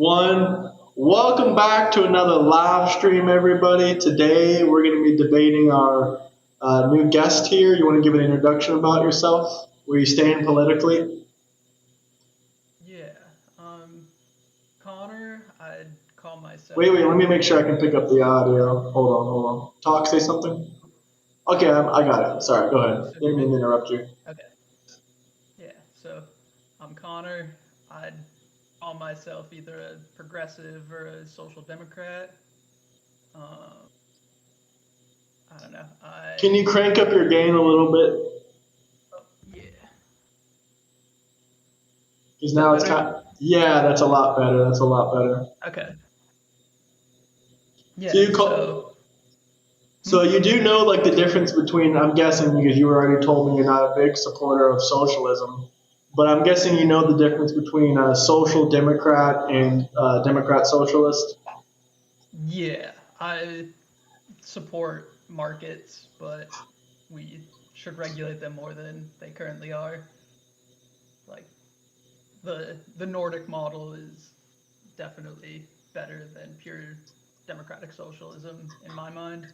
One. Welcome back to another live stream, everybody. Today we're going to be debating our new guest here. You want to give an introduction about yourself? Where you stand politically? Yeah. Um, Connor, I'd call Wait, myself. wait. Let me make sure I can pick up the audio. Hold on. Talk. Say something. Okay, I got it. Sorry. Go ahead. So Didn't you're mean good? to interrupt you. Okay. Yeah. So I'm Connor. I'd call myself either a progressive or a social democrat. Um, I don't know. Can you crank up your gain a little bit? Oh, yeah. Because Is that now it's better? kind. Yeah, that's a lot better. That's a lot better. Okay. So Yeah. you call. Hmm? So you do know like the difference between, I'm guessing because you already told me you're not a big supporter of socialism, but I'm guessing you know the difference between a social democrat and democrat socialist. Yeah. I support markets, but we should regulate them more than they currently are. Like the Nordic model is definitely better than pure democratic socialism in my mind.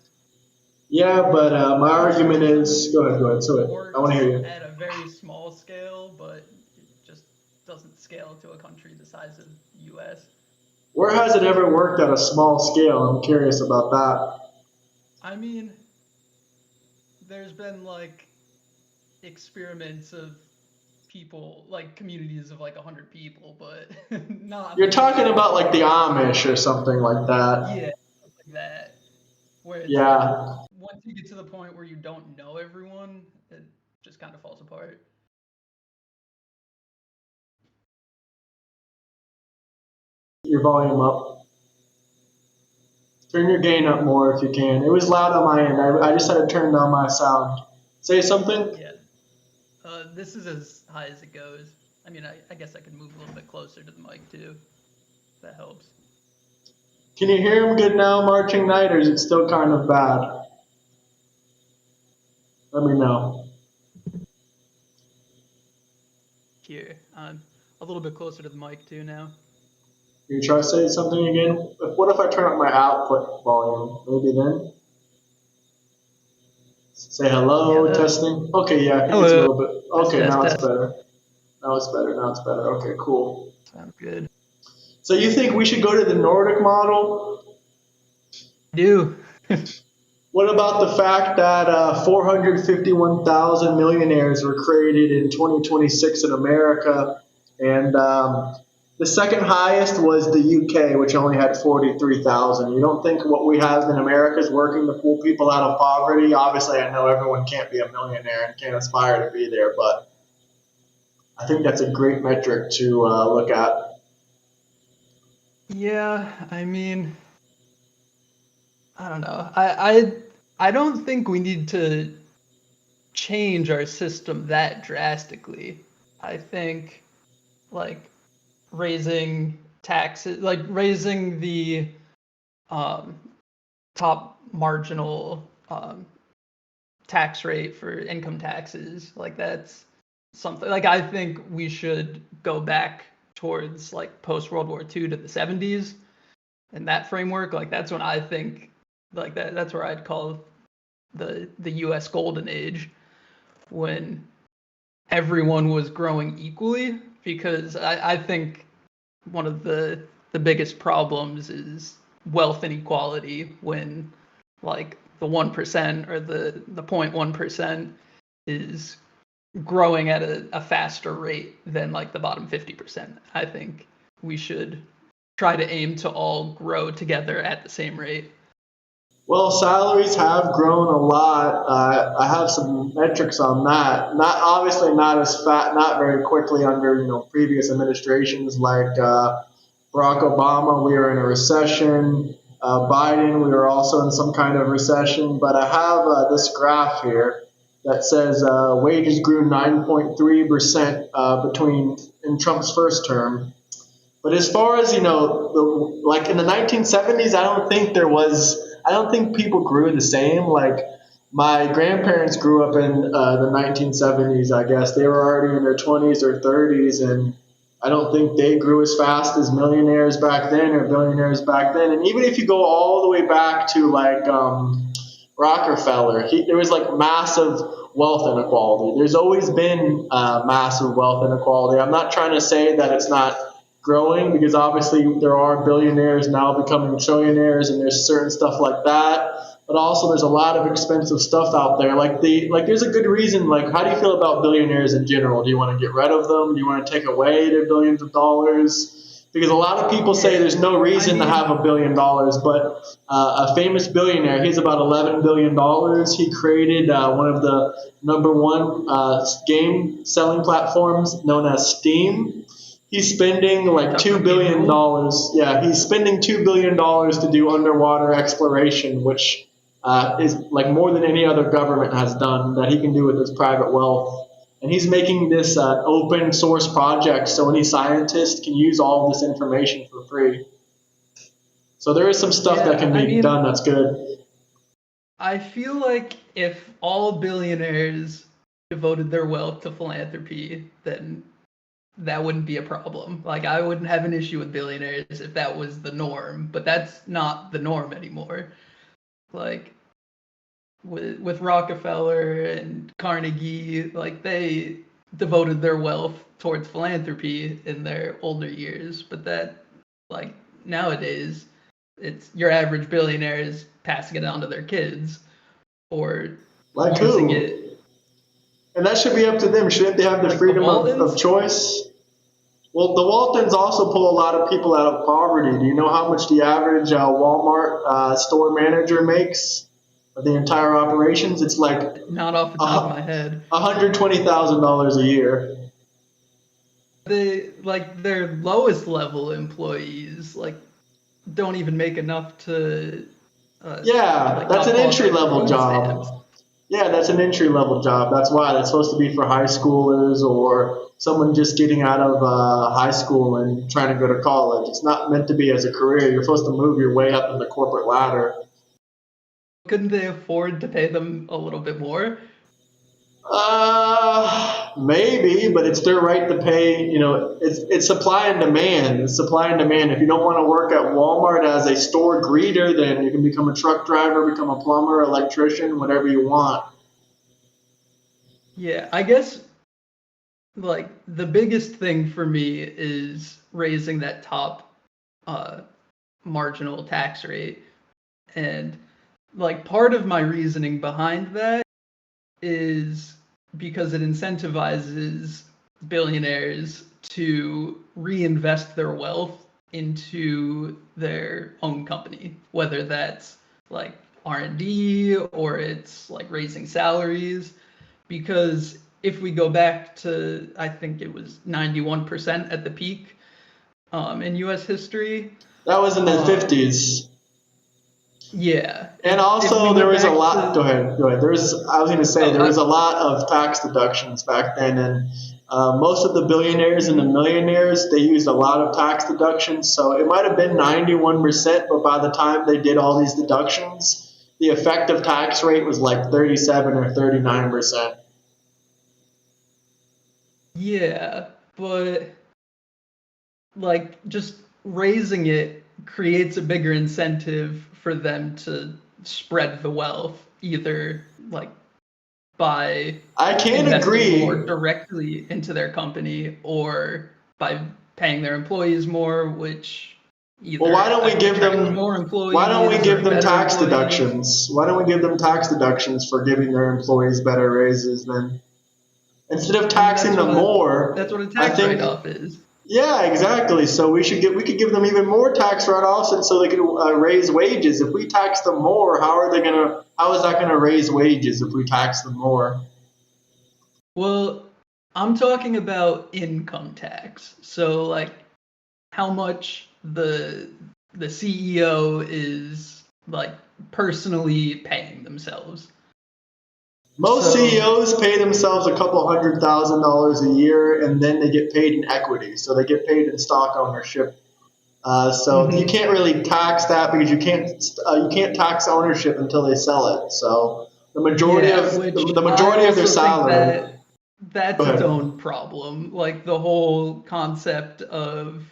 Yeah, but my It argument is, go ahead, so I want to works hear you. at a very small scale, but it just doesn't scale to a country the size of the US. Where has it ever worked at a small scale? I'm curious about that. I mean, there's been like experiments of people, like communities of like 100 people, but not You're like talking large about like the scale. Amish or something like that. Yeah, like that. Where it's like Yeah, once you get to the point where you don't know everyone, it just kind of falls apart. your volume up. Turn your gain up more if you can. It was loud on my end. I just had to turn down my sound. Say something. Yeah, this is as high as it goes. I mean, I guess I could move a little bit closer to the mic too. If that helps. Can you hear him good now, Marching Knight, or is it still kind of bad? Let me know. Here, I'm a little bit closer to the mic too now. Can you try to say something again? What if I turn up my output volume? Maybe then? Say Yeah, hello, testing. Okay, yeah, I think it's a hello. little bit. Test, Okay, test, now it's test. better. Now it's better. Okay, cool. Sounds good. So you think we should go to the Nordic model? I do. What about the fact that 451,000 millionaires were created in 2026 in America, and the second highest was the UK, which only had 43,000. You don't think what we have in America is working to pull people out of poverty? Obviously, I know everyone can't be a millionaire and can't aspire to be there, but I think that's a great metric to look at. Yeah, I mean, I don't know. I don't think we need to change our system that drastically. I think like raising taxes, like raising the um, top marginal tax rate for income taxes, like that's something. Like I think we should go back towards like post World War II to the 70s and that framework. Like that's when I think like that's where I'd call the U.S. golden age when everyone was growing equally because I think one of the biggest problems is wealth inequality when like the 1% or the 0.1% is growing at a faster rate than like the bottom 50%. I think we should try to aim to all grow together at the same rate. Well, salaries have grown a lot. I have some metrics on that. Not obviously not as fat, not very quickly under previous administrations like Barack Obama. We were in a recession. Biden, we were also in some kind of recession. But I have this graph here that says wages grew 9.3% between in Trump's first term. But as far as like in the 1970s, I don't think people grew the same. Like my grandparents grew up in the 1970s. I guess they were already in their 20s or 30s, and I don't think they grew as fast as millionaires back then or billionaires back then. And even if you go all the way back to like Rockefeller, there was like massive wealth inequality. There's always been massive wealth inequality. I'm not trying to say that it's not growing because obviously there are billionaires now becoming trillionaires and there's certain stuff like that. But also there's a lot of expensive stuff out there. Like there's a good reason. Like how do you feel about billionaires in general? Do you want to get rid of them? Do you want to take away their billions of dollars? Because a lot of people say there's no reason to have $1 billion, but a famous billionaire, he's about $11 billion. He created one of the number one game selling platforms known as Steam. He's spending like $2 billion. Yeah, he's spending $2 billion to do underwater exploration, which is like more than any other government has done that he can do with his private wealth. And he's making this open source project so any scientist can use all of this information for free. So there is some stuff that can be done that's good. I feel like if all billionaires devoted their wealth to philanthropy, then that wouldn't be a problem. Like I wouldn't have an issue with billionaires if that was the norm, but that's not the norm anymore. Like with Rockefeller and Carnegie, like they devoted their wealth towards philanthropy in their older years, but that like nowadays it's your average billionaire is passing it on to their kids or like using who? it. And that should be up to them. Shouldn't they have the freedom of choice? Well, the Waltons also pull a lot of people out of poverty. Do you know how much the average Walmart store manager makes of the entire operations? It's like not off the top of my head, $120,000 a year. They like their lowest level employees like don't even make enough to. That's an entry level job. Stamps. Yeah, that's an entry level job. That's why that's supposed to be for high schoolers or someone just getting out of high school and trying to go to college. It's not meant to be as a career. You're supposed to move your way up in the corporate ladder. Couldn't they afford to pay them a little bit more? Maybe, but it's their right to pay. You know, it's supply and demand. It's supply and demand. If you don't want to work at Walmart as a store greeter, then you can become a truck driver, become a plumber, electrician, whatever you want. Yeah, I guess like the biggest thing for me is raising that top marginal tax rate. And like part of my reasoning behind that is because it incentivizes billionaires to reinvest their wealth into their own company, whether that's like R&D or it's like raising salaries. Because if we go back to, I think it was 91% at the peak in U.S. history. That was in the 50s. Yeah. And also there was a lot. Go ahead. I was going to say there was a lot of tax deductions back then, and most of the billionaires and the millionaires, they used a lot of tax deductions. So it might have been 91%, but by the time they did all these deductions, the effective tax rate was like 37 or 39%. Yeah, but like just raising it creates a bigger incentive for them to spread the wealth, either like by I can't agree more directly into their company or by paying their employees more, which either well, why don't we give them more employees? Why don't we give them tax employees? deductions? Why don't we give them tax deductions for giving their employees better raises then? Instead of taxing them more, that's what a tax write-off is. Yeah, exactly. So we could give them even more tax write-offs, and so they could raise wages. If we tax them more, how is that gonna raise wages if we tax them more? Well, I'm talking about income tax. So like how much the CEO is like personally paying themselves. Most CEOs pay themselves a couple $100,000 a year, and then they get paid in equity. So they get paid in stock ownership. You can't really tax that because you can't tax ownership until they sell it. So the majority of their salary. that's Go its ahead. own problem. Like the whole concept of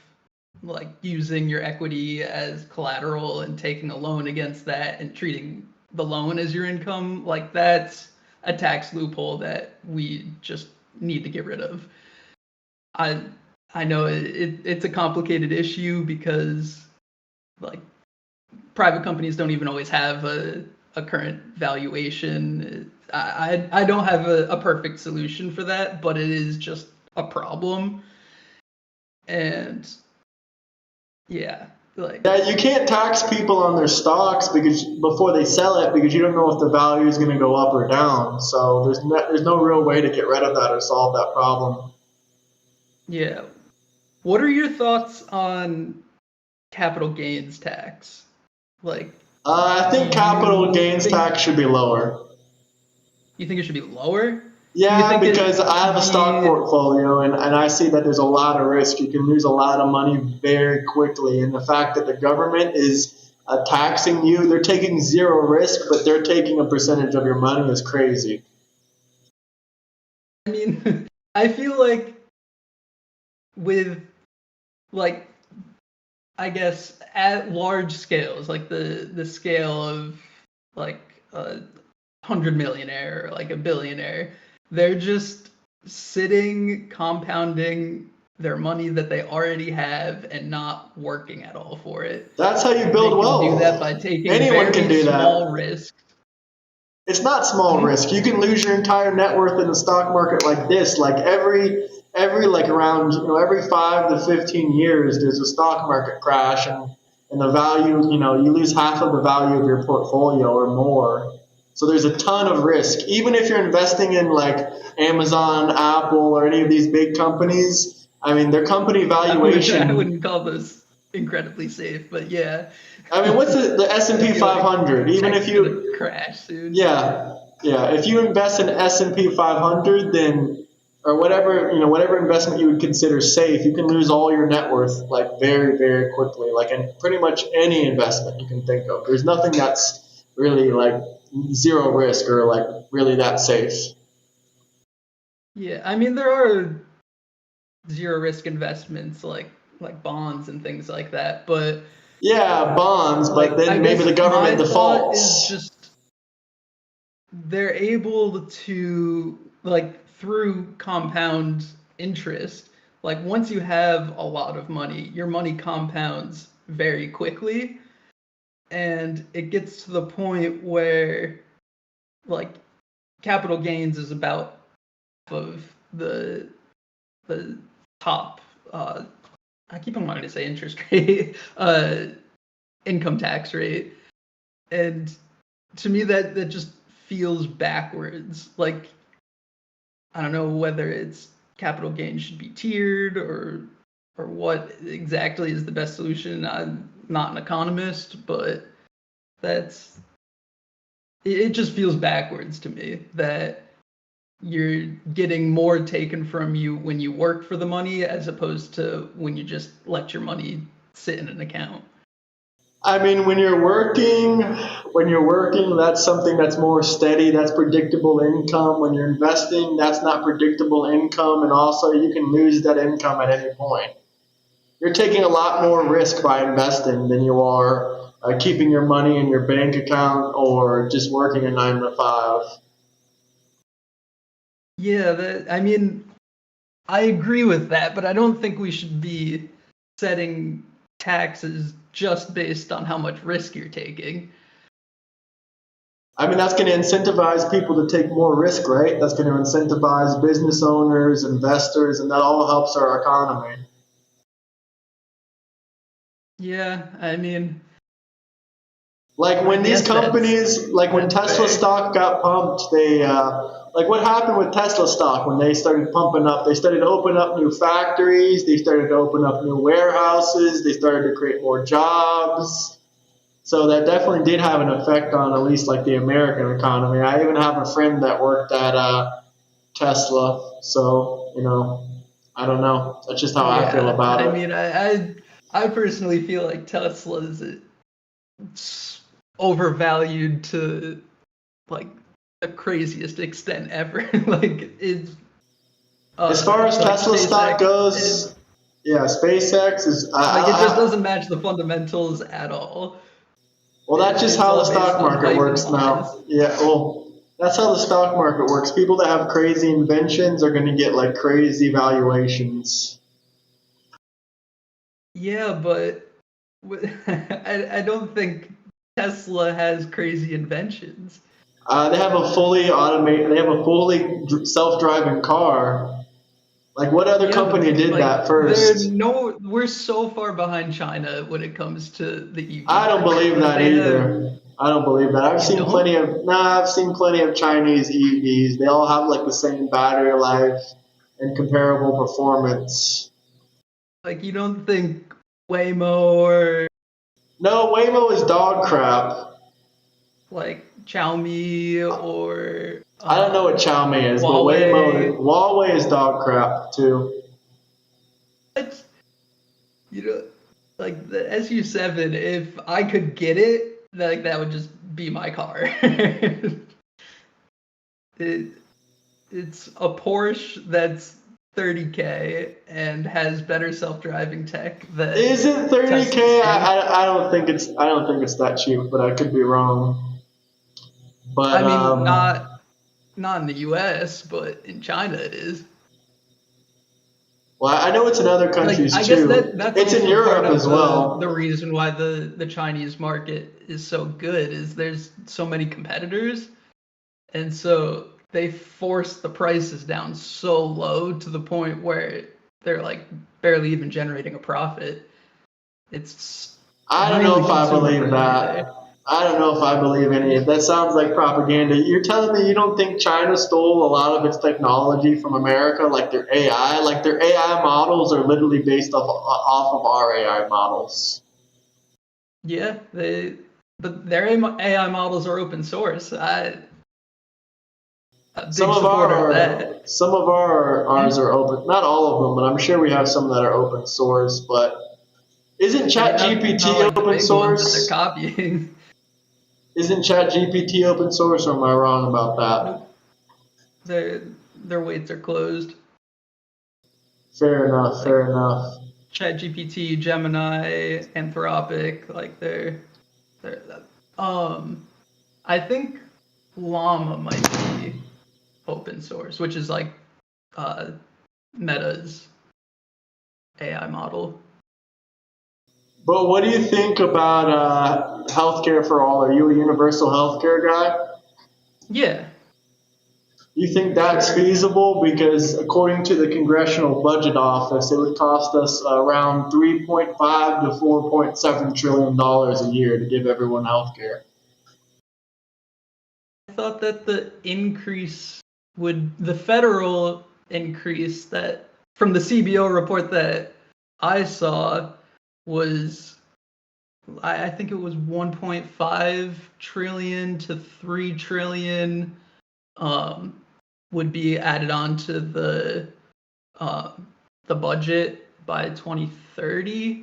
like using your equity as collateral and taking a loan against that and treating the loan as your income, like that's a tax loophole that we just need to get rid of. I I know it's a complicated issue because like private companies don't even always have a current valuation. I don't have a perfect solution for that, but it is just a problem. And yeah, like Yeah, you can't tax people on their stocks because before they sell it because you don't know if the value is going to go up or down. So there's no real way to get rid of that or solve that problem. yeah. What are your thoughts on capital gains tax? Like, I do think capital you gains think tax should be lower. you think it should be lower? Do you Yeah, think it because I have a should stock be portfolio and I see that there's a lot of risk. You can lose a lot of money very quickly. And the fact that the government is taxing you, they're taking zero risk, but they're taking a percentage of your money is crazy. I mean, I feel like with like I guess at large scales, like the scale of like a 100 millionaire or like a billionaire, they're just sitting compounding their money that they already have and not working at all for it. That's how you They build can do that wealth. by taking Anyone can very do small that. risks. It's not small Hmm? risk. You can lose your entire net worth in the stock market like this. Like every like around every 5 to 15 years, there's a stock market crash and the value you lose half of the value of your portfolio or more. So there's a ton of risk. Even if you're investing in like Amazon, Apple, or any of these big companies, I mean their company I valuation. wouldn't call those incredibly safe, but yeah, I mean, what's the S and I P feel like 500? Even tech's if gonna you crash soon. Yeah, yeah. If you invest in S&P 500, then or whatever investment you would consider safe, you can lose all your net worth like very, very quickly. Like in pretty much any investment you can think of. There's nothing that's really like zero risk or like really that safe. Yeah, I mean there are zero risk investments like bonds and things like that, but Yeah, bonds, but like I then maybe guess the my government thought is defaults. just they're able to like through compound interest, like once you have a lot of money, your money compounds very quickly and it gets to the point where like capital gains is about half of the top I keep on wanting to say interest rate, income tax rate, and to me that just feels backwards. Like I don't know whether it's capital gains should be tiered or what exactly is the best solution. I'm not an economist, but that's it just feels backwards to me that you're getting more taken from you when you work for the money as opposed to when you just let your money sit in an account. I mean, when you're working, that's something that's more steady. That's predictable income. When you're investing, that's not predictable income, and also you can lose that income at any point. You're taking a lot more risk by investing than you are keeping your money in your bank account or just working a 9 to 5. Yeah, I mean, I agree with that, but I don't think we should be setting taxes just based on how much risk you're taking. I mean, that's going to incentivize people to take more risk, right? That's going to incentivize business owners, investors, and that all helps our economy. Yeah, I mean, Like I when these guess companies, like when that's Tesla fair. stock got pumped, like what happened with Tesla stock when they started pumping up? They started to open up new factories, they started to open up new warehouses, they started to create more jobs. So that definitely did have an effect on at least like the American economy. I even have a friend that worked at Tesla, so I don't know. That's just how I feel Yeah, about I it. mean, I personally feel like Tesla is overvalued to like the craziest extent ever. Like it's As far as like Tesla stock SpaceX, and goes, yeah, SpaceX is. like it just doesn't match the fundamentals at all. Well, that's just It's how the all based stock on market hype and works lies. now. Yeah, well, that's how the stock market works. People that have crazy inventions are going to get like crazy valuations. Yeah, but I don't think Tesla has crazy inventions. They have a fully automated, they have a fully self-driving car. Like, what other Yeah, company but did like that first? we're so far behind China when it comes to the EV I don't market. believe Like that they have, either. I don't believe that. you don't? I've seen plenty of Chinese EVs. They all have like the same battery life and comparable performance. Like you don't think Waymo or No, Waymo is dog crap. like Xiaomi or I don't know what Xiaomi is, but Huawei. Huawei is dog crap too. But you know, like the SU7, if I could get it, like that would just be my car. it, it's a Porsche that's 30K and has better self-driving tech Is than it 30K? Tesla's do. I don't think it's that cheap, but I could be wrong. But I mean, not in the US, but in China it is. well, I know it's in other Like countries I guess too. that's It's in also part Europe of as the well. reason why the Chinese market is so good is there's so many competitors, and so they force the prices down so low to the point where they're like barely even generating a profit. It's I don't know really if I consumer believe friendly that. there. I don't know if I believe any of that. Sounds like propaganda. You're telling me you don't think China stole a lot of its technology from America, like their AI? Like their AI models are literally based off of our AI models. Yeah, but their AI models are open source. A big supporter of that. Some of our ours Hmm? are open. Not all of them, but I'm sure we have some that are open source. But isn't I mean, not ChatGPT like the open big ones that they're source? copying. Isn't ChatGPT open source, or am I wrong about that? Nope, their weights are closed. Fair enough. Like Fair enough. ChatGPT, Gemini, Anthropic, like they're I think Llama might be open source, which is like uh, Meta's AI model. But what do you think about healthcare for all? Are you a universal healthcare guy? Yeah, You think for that's sure. feasible? Because according to the Congressional Budget Office, it would cost us around 3.5 to 4.7 trillion dollars a year to give everyone healthcare. I thought that the federal increase that from the CBO report that I saw was I think it was 1.5 trillion to 3 trillion um, would be added on to uh, the budget by 2030,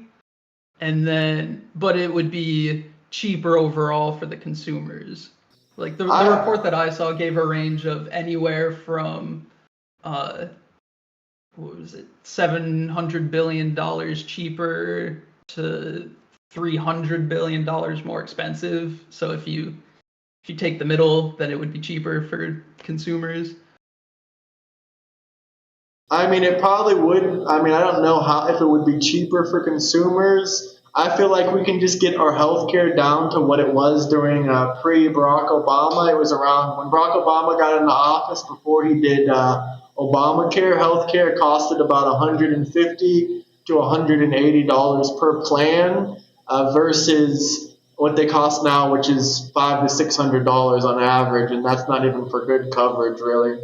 and then but it would be cheaper overall for the consumers. Like the report I that I saw gave a range of anywhere from uh, what was it, $700 billion cheaper to $300 billion more expensive. So if you take the middle, then it would be cheaper for consumers. I mean, it probably would. I mean, I don't know how if it would be cheaper for consumers. I feel like we can just get our healthcare down to what it was during pre Barack Obama. It was around when Barack Obama got into office before he did Obamacare. Healthcare costed about 150 to $180 per plan versus what they cost now, which is $500 to $600 on average, and that's not even for good coverage, really.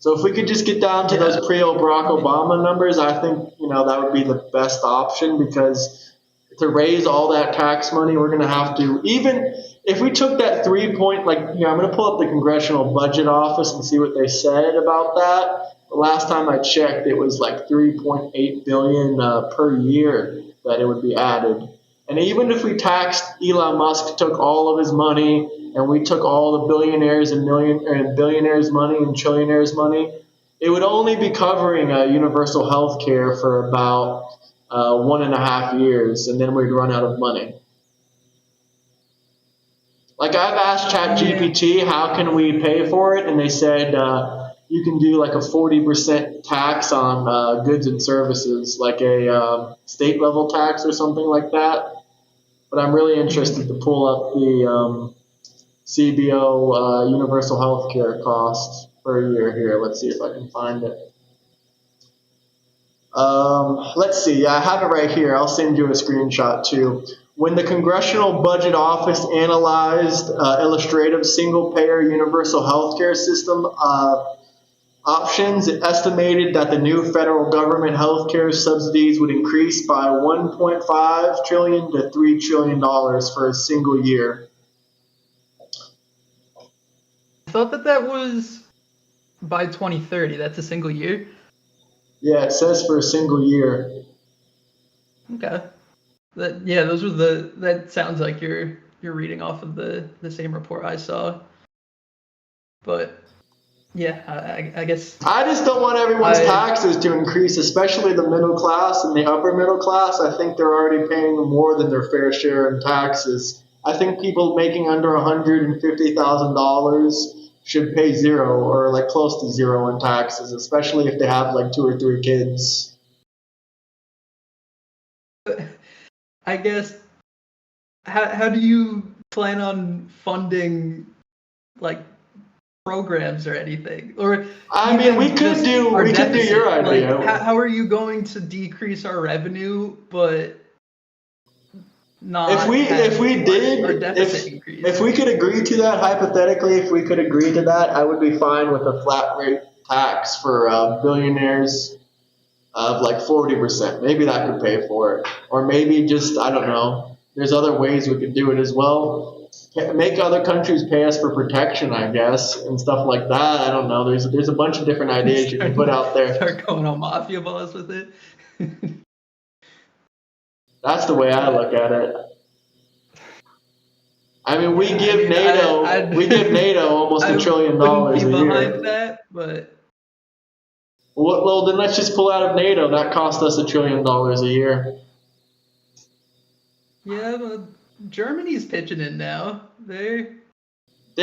So if we could just get down to those Yeah, pre-Barack I mean, Obama numbers, I think that would be the best option because to raise all that tax money, we're going to have to even if we took that 3 point I'm going to pull up the Congressional Budget Office and see what they said about that. The last time I checked, it was like 3.8 billion per year that it would be added. And even if we taxed Elon Musk, took all of his money, and we took all the billionaires and billionaires' money and trillionaires' money, It would only be covering universal health care for about 1.5 years, and then we'd run out of money. Like I've asked ChatGPT, how can we pay for it, and they said you can do like a 40% tax on goods and services, like a state level tax or something like that. But I'm really interested to pull up the CBO universal health care costs per year here. Let's see if I can find it. Let's see. I have it right here. I'll send you a screenshot too. When the Congressional Budget Office analyzed illustrative single-payer universal healthcare system options, it estimated that the new federal government healthcare subsidies would increase by $1.5 trillion to $3 trillion for a single year. I thought that was by 2030. That's a single year. Yeah, it says for a single year. Okay. Those were the. That sounds like you're reading off of the same report I saw. But yeah, I guess. I just don't want everyone's taxes to increase, especially the middle class and the upper middle class. I think they're already paying more than their fair share in taxes. I think people making under $150,000 should pay zero or like close to zero in taxes, especially if they have like 2 or 3 kids. I guess. How do you plan on funding like programs or anything? Or I mean, we could do your idea. Like, how are you going to decrease our revenue but not if we did our deficit increase? If we could agree to that, hypothetically, if we could agree to that, I would be fine with a flat rate tax for billionaires of like 40%. Maybe that could pay for it. Or maybe just, I don't know, there's other ways we could do it as well. Make other countries pay us for protection, I guess, and stuff like that. I don't know. There's a bunch of different ideas you can put out there. Start going on mafia boss with it. That's the way I look at it. I mean, we give NATO almost $1 trillion a year. Behind that, but well, then let's just pull out of NATO. That cost us $1 trillion a year. Yeah, but Germany's pitching in now. They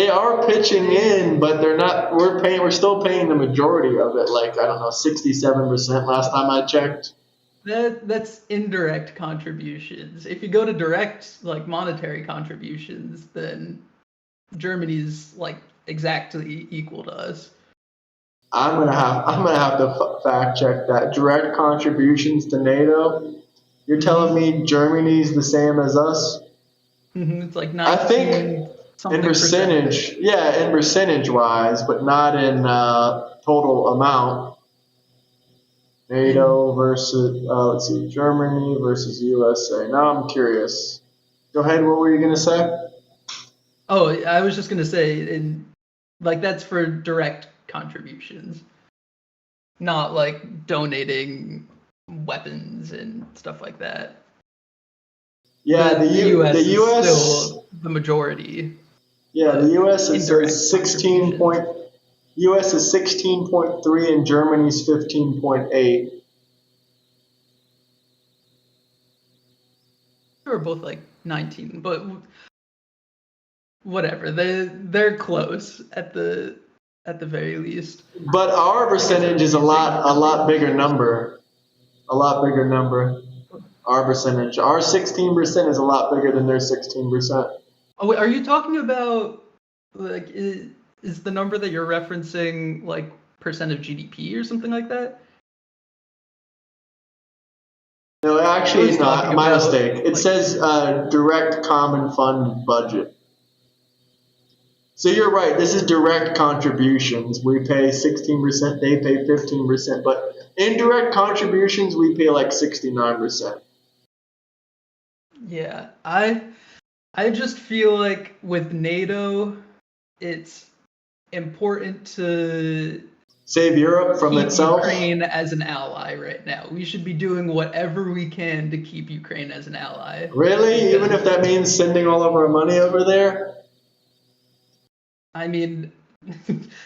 are pitching in, but they're not. We're still paying the majority of it. Like, I don't know, 67% last time I checked. That's indirect contributions. If you go to direct, like monetary contributions, then Germany's like exactly equal to us. I'm gonna have to fact check that. Direct contributions to NATO. You're telling me Germany's the same as us? It's like 19. I think in percentage, in percentage wise, but not in total amount. NATO versus, let's see, Germany versus USA. Now I'm curious. Go ahead, what were you going to say? Oh, I was just going to say, like, that's for direct contributions, not like donating weapons and stuff like that. Yeah, the US is still the majority. Yeah, the US is 16 point. US is 16.3 and Germany's 15.8. They were both like 19, but whatever. They're close at the very least. But our percentage is a lot bigger number. A lot bigger number. Our percentage. Our 16% is a lot bigger than their 16%. Oh, wait, are you talking about like is the number that you're referencing like percent of GDP or something like that? No, actually it's not. My mistake. It says direct common fund budget. So you're right. This is direct contributions. We pay 16%. They pay 15%. But indirect contributions, we pay like 69%. Yeah, I just feel like with NATO, it's important to save Europe from itself. Ukraine as an ally right now. We should be doing whatever we can to keep Ukraine as an ally. Really? Even if that means sending all of our money over there? I mean,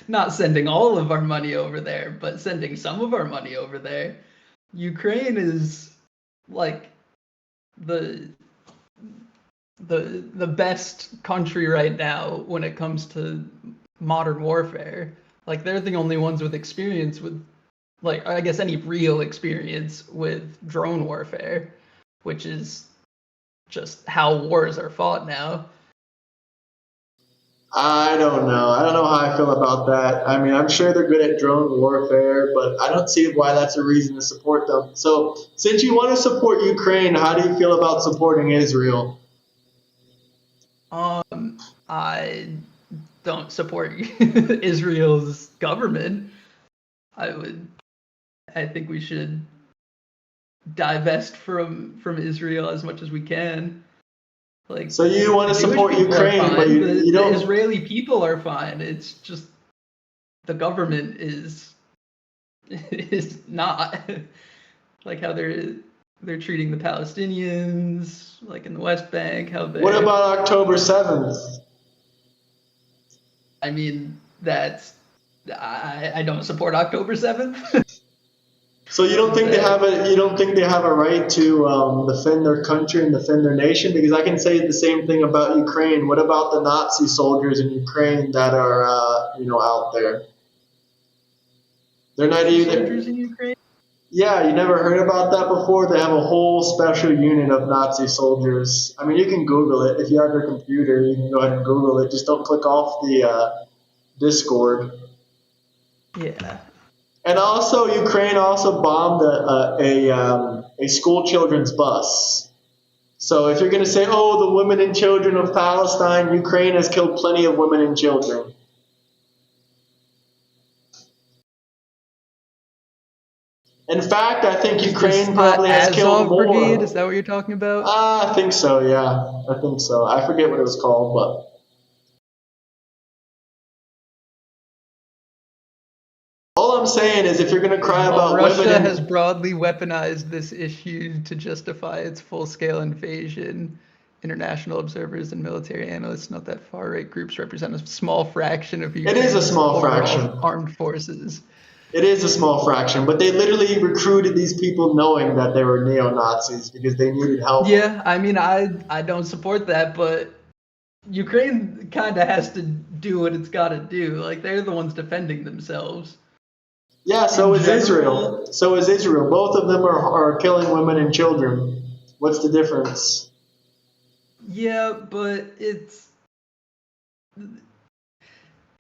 not sending all of our money over there, but sending some of our money over there. Ukraine is like the the best country right now when it comes to modern warfare. Like they're the only ones with experience with, like, I guess any real experience with drone warfare, which is just how wars are fought now. I don't know. I don't know how I feel about that. I mean, I'm sure they're good at drone warfare, but I don't see why that's a reason to support them. So, since you want to support Ukraine, how do you feel about supporting Israel? I don't support Israel's government. I would. I think we should divest from Israel as much as we can. Like, So you want the to Jewish support people are Ukraine, but fine. you The don't. Israeli people are fine. It's just the government is not like how they're treating the Palestinians, like in the West Bank. How What they're. about October 7th? I mean, that's. I don't support October 7th. So you don't think they have a right to defend their country and defend their nation? Because I can say the same thing about Ukraine. What about the Nazi soldiers in Ukraine that are out there? They're not Nazi soldiers even. in Ukraine. Yeah, you never heard about that before? They have a whole special unit of Nazi soldiers. I mean, you can Google it. If you have your computer, you can go ahead and Google it. Just don't click off the Discord. Yeah. And also, Ukraine also bombed a school children's bus. So if you're going to say, oh, the women and children of Palestine, Ukraine has killed plenty of women and children. In fact, I think Is this Ukraine the probably has killed Azov Brigade? Is more. that what you're talking about? I think so, yeah. I think so. I forget what it was called, but all I'm saying is if you're going to cry Well, about women Russia has and broadly weaponized this issue to justify its full-scale invasion. International observers and military analysts note that far-right groups represent a small fraction of it is a Ukraine's small overall fraction. armed forces. It is a small fraction, but they literally recruited these people knowing that they were neo Nazis because they needed help. Yeah, I mean, I don't support that, but Ukraine kind of has to do what it's got to do. Like, they're the ones defending themselves. Yeah, so In is general, Israel. So is Israel. Both of them are killing women and children. What's the difference? yeah, but it's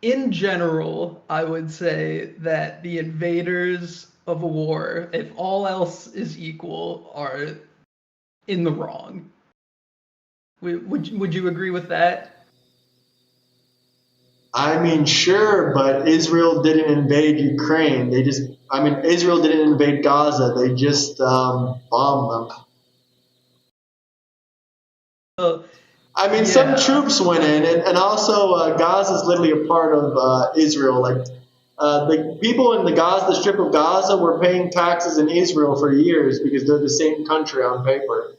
in general, I would say that the invaders of a war, if all else is equal, are in the wrong. Would you agree with that? I mean, sure, but Israel didn't invade Ukraine. Israel didn't invade Gaza. They just bombed them. Uh, I mean, some yeah, troops went in, and also Gaza is literally a part of Israel. Like the people in the Strip of Gaza, were paying taxes in Israel for years because they're the same country on paper.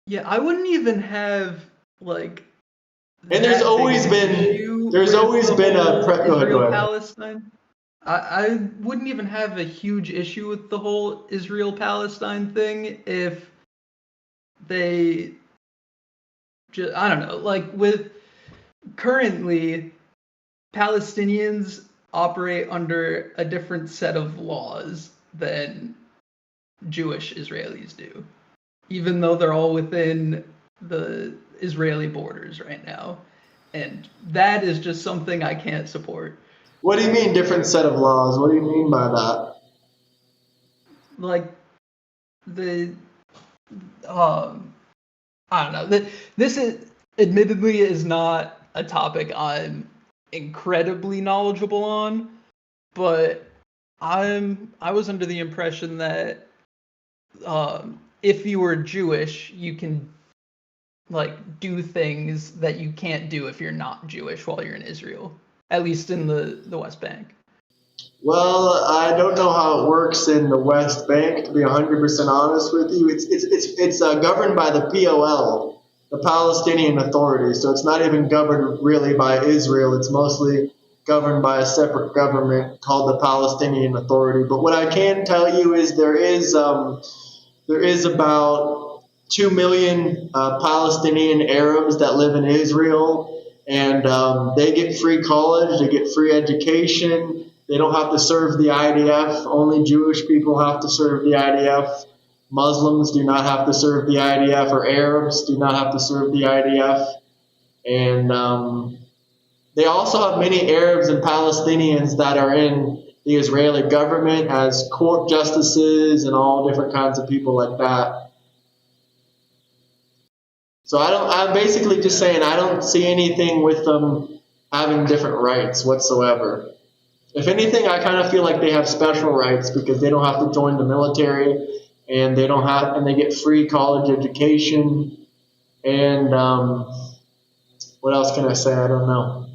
yeah. I wouldn't even have like And that big of an issue there's with always the been whole go ahead, go Israel ahead. Palestine. I wouldn't even have a huge issue with the whole Israel Palestine thing if they just, I don't know, like with currently Palestinians operate under a different set of laws than Jewish Israelis do, even though they're all within the Israeli borders right now. And that is just something I can't support. What do you mean different set of laws? What do you mean by that? Like the um I don't know. This is admittedly is not a topic I'm incredibly knowledgeable on, but I was under the impression that if you were Jewish, you can like do things that you can't do if you're not Jewish while you're in Israel, at least in the West Bank. Well, I don't know how it works in the West Bank. To be 100% honest with you, it's governed by the POL. the Palestinian Authority. So it's not even governed really by Israel. It's mostly governed by a separate government called the Palestinian Authority. But what I can tell you is there is about 2 million Palestinian Arabs that live in Israel, and they get free college, they get free education. They don't have to serve the IDF. Only Jewish people have to serve the IDF. Muslims do not have to serve the IDF, or Arabs do not have to serve the IDF. And they also have many Arabs and Palestinians that are in the Israeli government as court justices and all different kinds of people like that. So I'm basically just saying I don't see anything with them having different rights whatsoever. If anything, I kind of feel like they have special rights because they don't have to join the military, and they get free college education. And what else can I say? I don't know.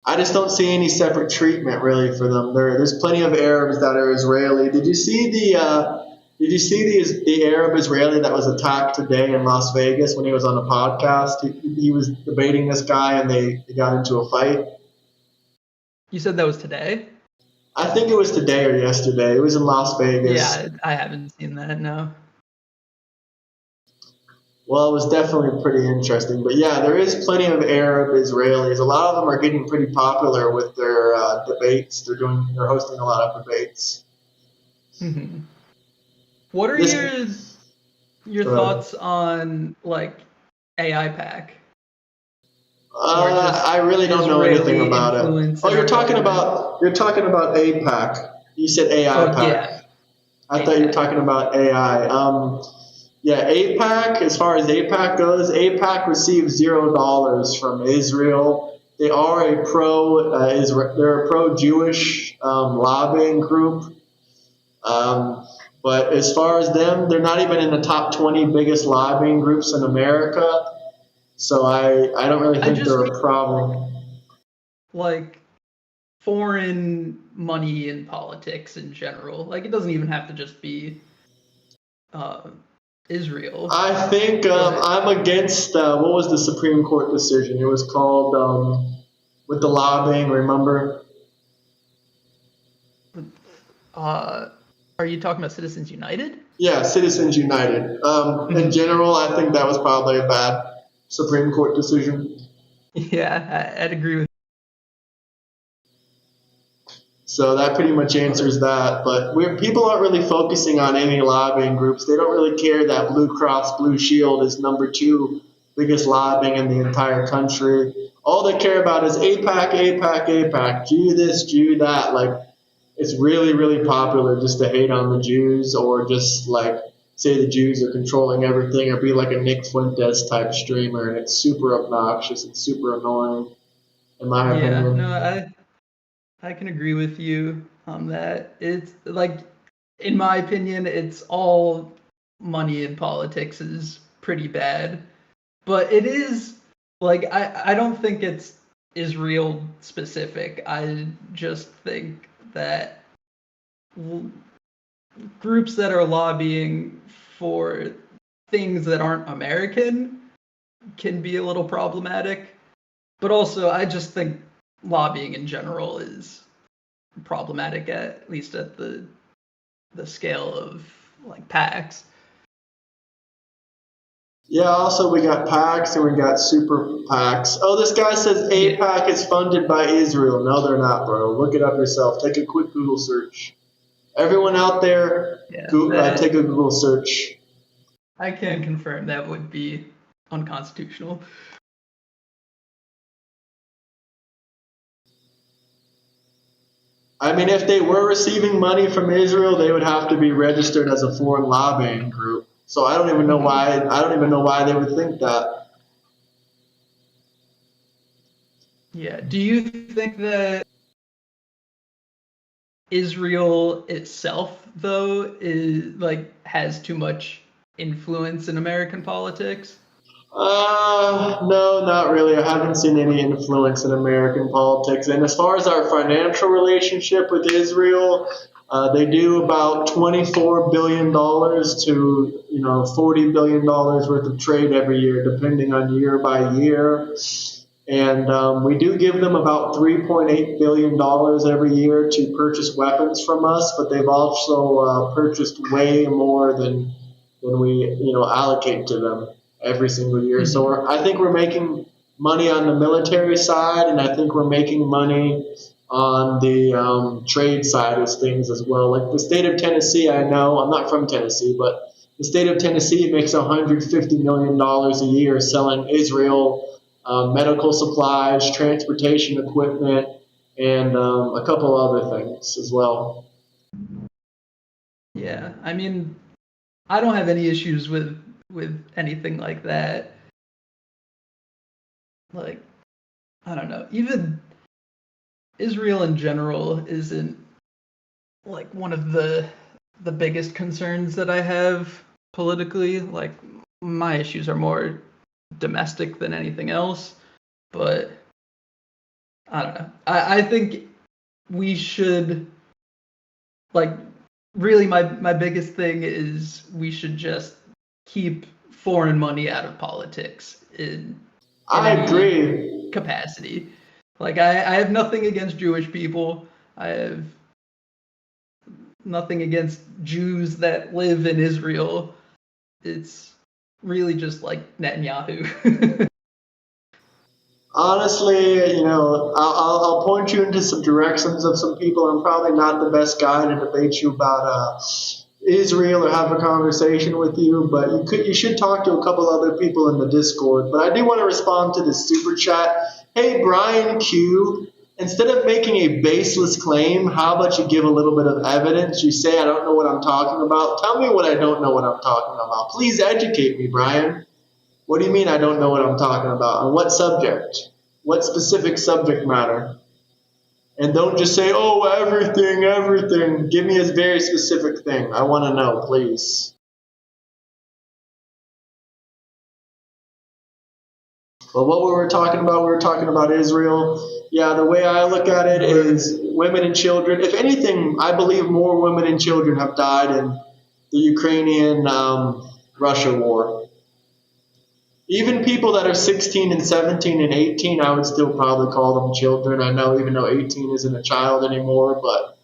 I just don't see any separate treatment really for them. There's plenty of Arabs that are Israeli. Did you see the Arab Israeli that was attacked today in Las Vegas when he was on a podcast? He was debating this guy, and they got into a fight. You said that was today? I think it was today or yesterday. It was in Las Vegas. Yeah, I haven't seen that, no. Well, it was definitely pretty interesting. But yeah, there is plenty of Arab Israelis. A lot of them are getting pretty popular with their debates. They're hosting a lot of debates. Mm-hmm. What are your thoughts on like AI PAC? I really don't know anything about it. Oh, you're talking about APAC. You said AI PAC. Yeah. I thought you were talking about AI. Yeah, APAC. As far as APAC goes, APAC receives $0 from Israel. They are they're a pro-Jewish lobbying group. But as far as them, they're not even in the top 20 biggest lobbying groups in America. So I don't really think they're a problem. Like foreign money in politics in general. Like it doesn't even have to just be Israel. I think I'm against what was the Supreme Court decision? It was called with the lobbying. Remember? Are you talking about Citizens United? Yeah, Citizens United. In general, I think that was probably a bad Supreme Court decision. Yeah, I'd agree with. So that pretty much answers that. But people aren't really focusing on any lobbying groups. They don't really care that Blue Cross Blue Shield is number 2 biggest lobbying in the entire country. All they care about is APAC, APAC, APAC. Jew this, Jew that. Like, it's really, really popular just to hate on the Jews, or just like say the Jews are controlling everything, or be like a Nick Fuentes type streamer, and it's super obnoxious and super annoying, in my opinion. Yeah, no, I can agree with you on that. It's like, in my opinion, it's all money in politics is pretty bad. But it is, like, I don't think it's Israel specific. I just think that groups that are lobbying for things that aren't American can be a little problematic. But also, I just think lobbying in general is problematic, at least at the scale of like PACs. Yeah, also we got PACs and we got super PACs. Oh, this guy says APAC is funded by Israel. No, they're not, bro. Look it up yourself. Take a quick Google search. Everyone out there, take a Google search. I can confirm that would be unconstitutional. I mean, if they were receiving money from Israel, they would have to be registered as a foreign lobbying group. So I don't even know why. I don't even know why they would think that. Yeah. Do you think that Israel itself, though, has too much influence in American politics? No, not really. I haven't seen any influence in American politics. And as far as our financial relationship with Israel, They do about $24 billion to $40 billion worth of trade every year, depending on year by year. And we do give them about $3.8 billion every year to purchase weapons from us, but they've also purchased way more than we allocate to them every single year. So I think we're making money on the military side, and I think we're making money on the trade side of things as well. Like the state of Tennessee, I know, I'm not from Tennessee, but the state of Tennessee makes $150 million a year selling Israel medical supplies, transportation equipment, and a couple other things as well. Yeah, I mean, I don't have any issues with anything like that. Like, I don't know, even Israel in general isn't like one of the biggest concerns that I have politically. Like, my issues are more domestic than anything else, but I don't know. I think we should, like, really my biggest thing is we should just keep foreign money out of politics in I any agree. capacity. Like, I have nothing against Jewish people. I have nothing against Jews that live in Israel. It's really just like Netanyahu. Honestly, I'll point you into some directions of some people. I'm probably not the best guy to debate you about Israel or have a conversation with you, but you should talk to a couple other people in the Discord. But I do want to respond to this super chat. Hey, Brian Q. Instead of making a baseless claim, how about you give a little bit of evidence? You say, I don't know what I'm talking about. Tell me what I don't know what I'm talking about. Please educate me, Brian. What do you mean I don't know what I'm talking about? On what subject? What specific subject matter? And don't just say, oh, everything, everything. Give me a very specific thing. I want to know, please. But what we were talking about Israel. Yeah, the way I look at it is women and children. If anything, I believe more women and children have died in the Ukrainian-Russia war. Even people that are 16 and 17 and 18, I would still probably call them children. I know, even though 18 isn't a child anymore, but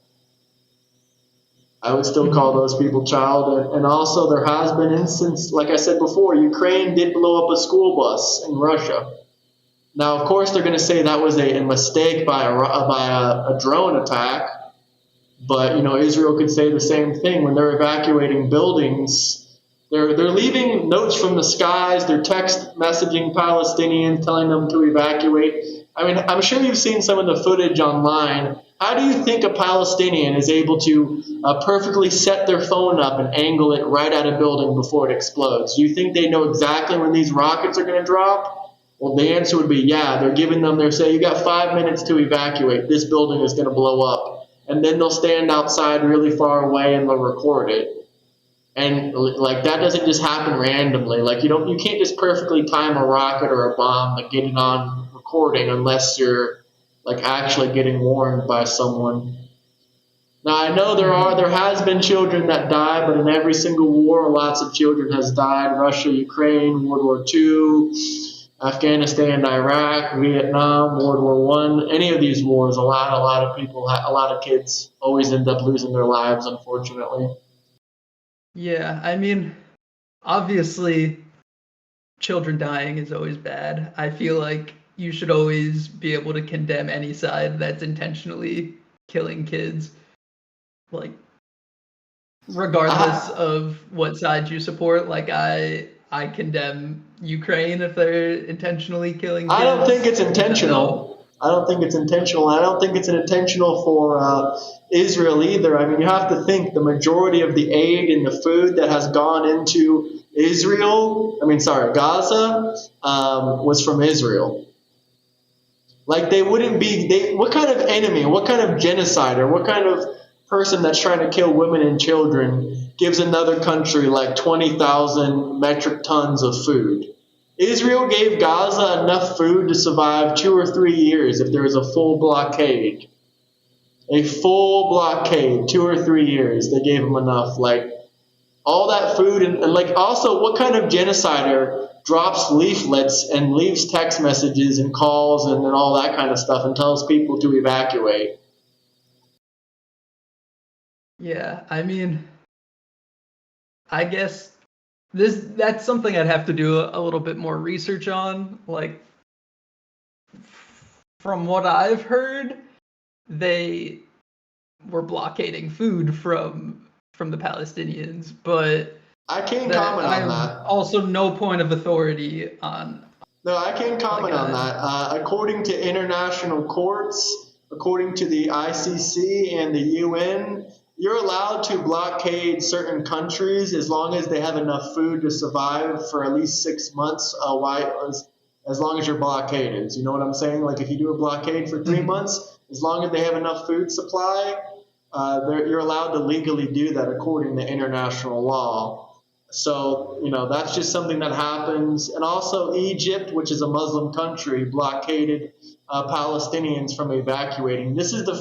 I would still call those people child. And also, there has been instances, like I said before, Ukraine did blow up a school bus in Russia. Now, of course, they're going to say that was a mistake by a drone attack. But, Israel could say the same thing when they're evacuating buildings. They're leaving notes from the skies. They're text messaging Palestinians, telling them to evacuate. I mean, I'm sure you've seen some of the footage online. How do you think a Palestinian is able to perfectly set their phone up and angle it right at a building before it explodes? Do you think they know exactly when these rockets are going to drop? Well, the answer would be, yeah. They're saying, you got 5 minutes to evacuate. This building is going to blow up. And then they'll stand outside really far away and they'll record it. And like that doesn't just happen randomly. Like you can't just perfectly time a rocket or a bomb to get it on recording unless you're like actually getting warned by someone. Now I know there has been children that die, but in every single war, lots of children has died. Russia, Ukraine, World War II, Afghanistan, Iraq, Vietnam, World War I. Any of these wars, a lot of people, a lot of kids always end up losing their lives, unfortunately. Yeah, I mean, obviously, children dying is always bad. I feel like you should always be able to condemn any side that's intentionally killing kids, like, regardless of what side you support. Like, I condemn Ukraine if they're intentionally killing kids. I don't think it's intentional. I don't think it's intentional. I don't think it's intentional for Israel either. I mean, you have to think the majority of the aid and the food that has gone into Gaza, was from Israel. Like they wouldn't be, what kind of enemy, what kind of genocide, or what kind of person that's trying to kill women and children gives another country like 20,000 metric tons of food? Israel gave Gaza enough food to survive 2 or 3 years if there was a full blockade. A full blockade, 2 or 3 years. They gave them enough. Like all that food and like also what kind of genocider drops leaflets and leaves text messages and calls and all that kind of stuff and tells people to evacuate. Yeah, I mean, I guess that's something I'd have to do a little bit more research on. Like from what I've heard, they were blockading food from the Palestinians, but I can't that comment I on have that. also no point of authority on No, I can't like comment on a that. According to international courts, according to the ICC and the UN, you're allowed to blockade certain countries as long as they have enough food to survive for at least 6 months. As long as you're blockaded, you know what I'm saying? Like if you do a blockade for 3 months, as long as they have enough food supply, you're allowed to legally do that according to international law. So, that's just something that happens. And also, Egypt, which is a Muslim country, blockaded Palestinians from evacuating. This is the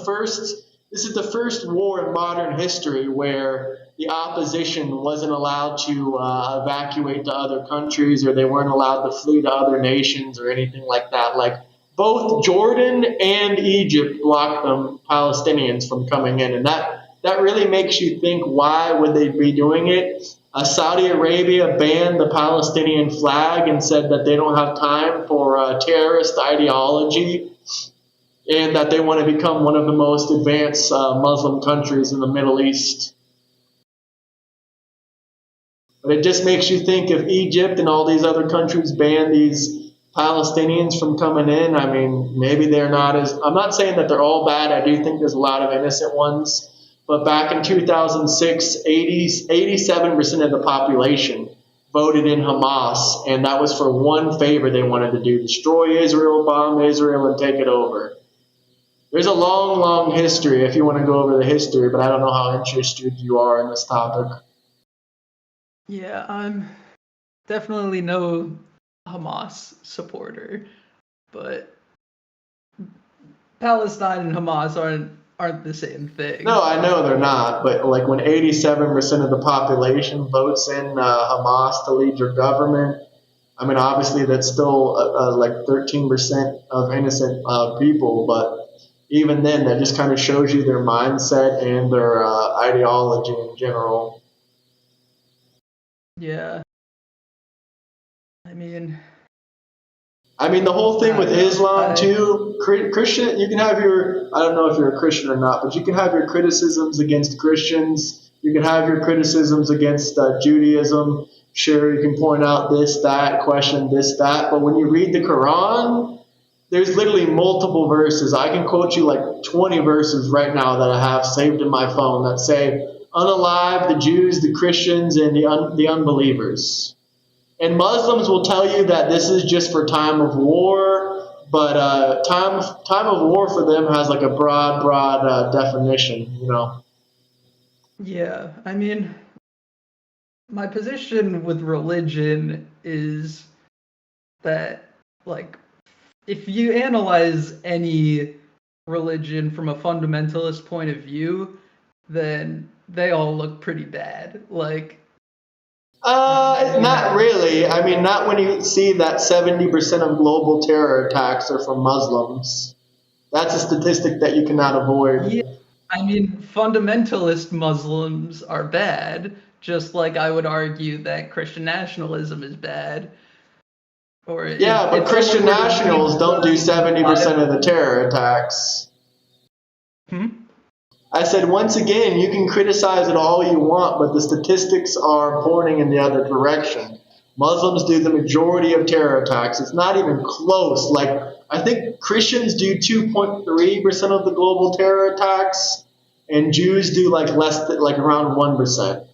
first war in modern history where the opposition wasn't allowed to evacuate to other countries, or they weren't allowed to flee to other nations or anything like that. Like both Jordan and Egypt blocked them Palestinians from coming in, and that really makes you think, why would they be doing it? Saudi Arabia banned the Palestinian flag and said that they don't have time for terrorist ideology and that they want to become one of the most advanced Muslim countries in the Middle East. But it just makes you think, if Egypt and all these other countries ban these Palestinians from coming in, I mean, maybe they're not as. I'm not saying that they're all bad. I do think there's a lot of innocent ones. But back in 2006, 87% of the population voted in Hamas, and that was for one favor they wanted to do: destroy Israel, bomb Israel, and take it over. There's a long, long history if you want to go over the history, but I don't know how interested you are in this topic. yeah, I'm definitely no Hamas supporter, but Palestine and Hamas aren't the same No, thing. I know they're not, but like when 87% of the population votes in Hamas to lead your government, I mean, obviously that's still like 13% of innocent people, but even then, that just kind of shows you their mindset and their ideology in general. Yeah, I mean, I mean, the whole thing I with don't know. Islam I too. Christian, you can have your. I don't know if you're a Christian or not, but you can have your criticisms against Christians. You can have your criticisms against Judaism. Sure, you can point out this, that, question this, that. But when you read the Quran, there's literally multiple verses. I can quote you like 20 verses right now that I have saved in my phone that say, "Unalive the Jews, the Christians, and the unbelievers." And Muslims will tell you that this is just for time of war, but time of war for them has like a broad definition. yeah, I mean, my position with religion is that like if you analyze any religion from a fundamentalist point of view, then they all look pretty bad. Like you Not have really. I mean, not when you see that 70% of global terror attacks are from Muslims. That's a statistic that you cannot avoid. yeah, I mean fundamentalist Muslims are bad, just like I would argue that Christian nationalism is bad. Or Yeah, but if someone Christian were to lead nationals don't do the 70% of the Bible, terror attacks. hmm? I said, once again, you can criticize it all you want, but the statistics are pointing in the other direction. Muslims do the majority of terror attacks. It's not even close. Like, I think Christians do 2.3% of the global terror attacks, and Jews do like less than, like around 1%.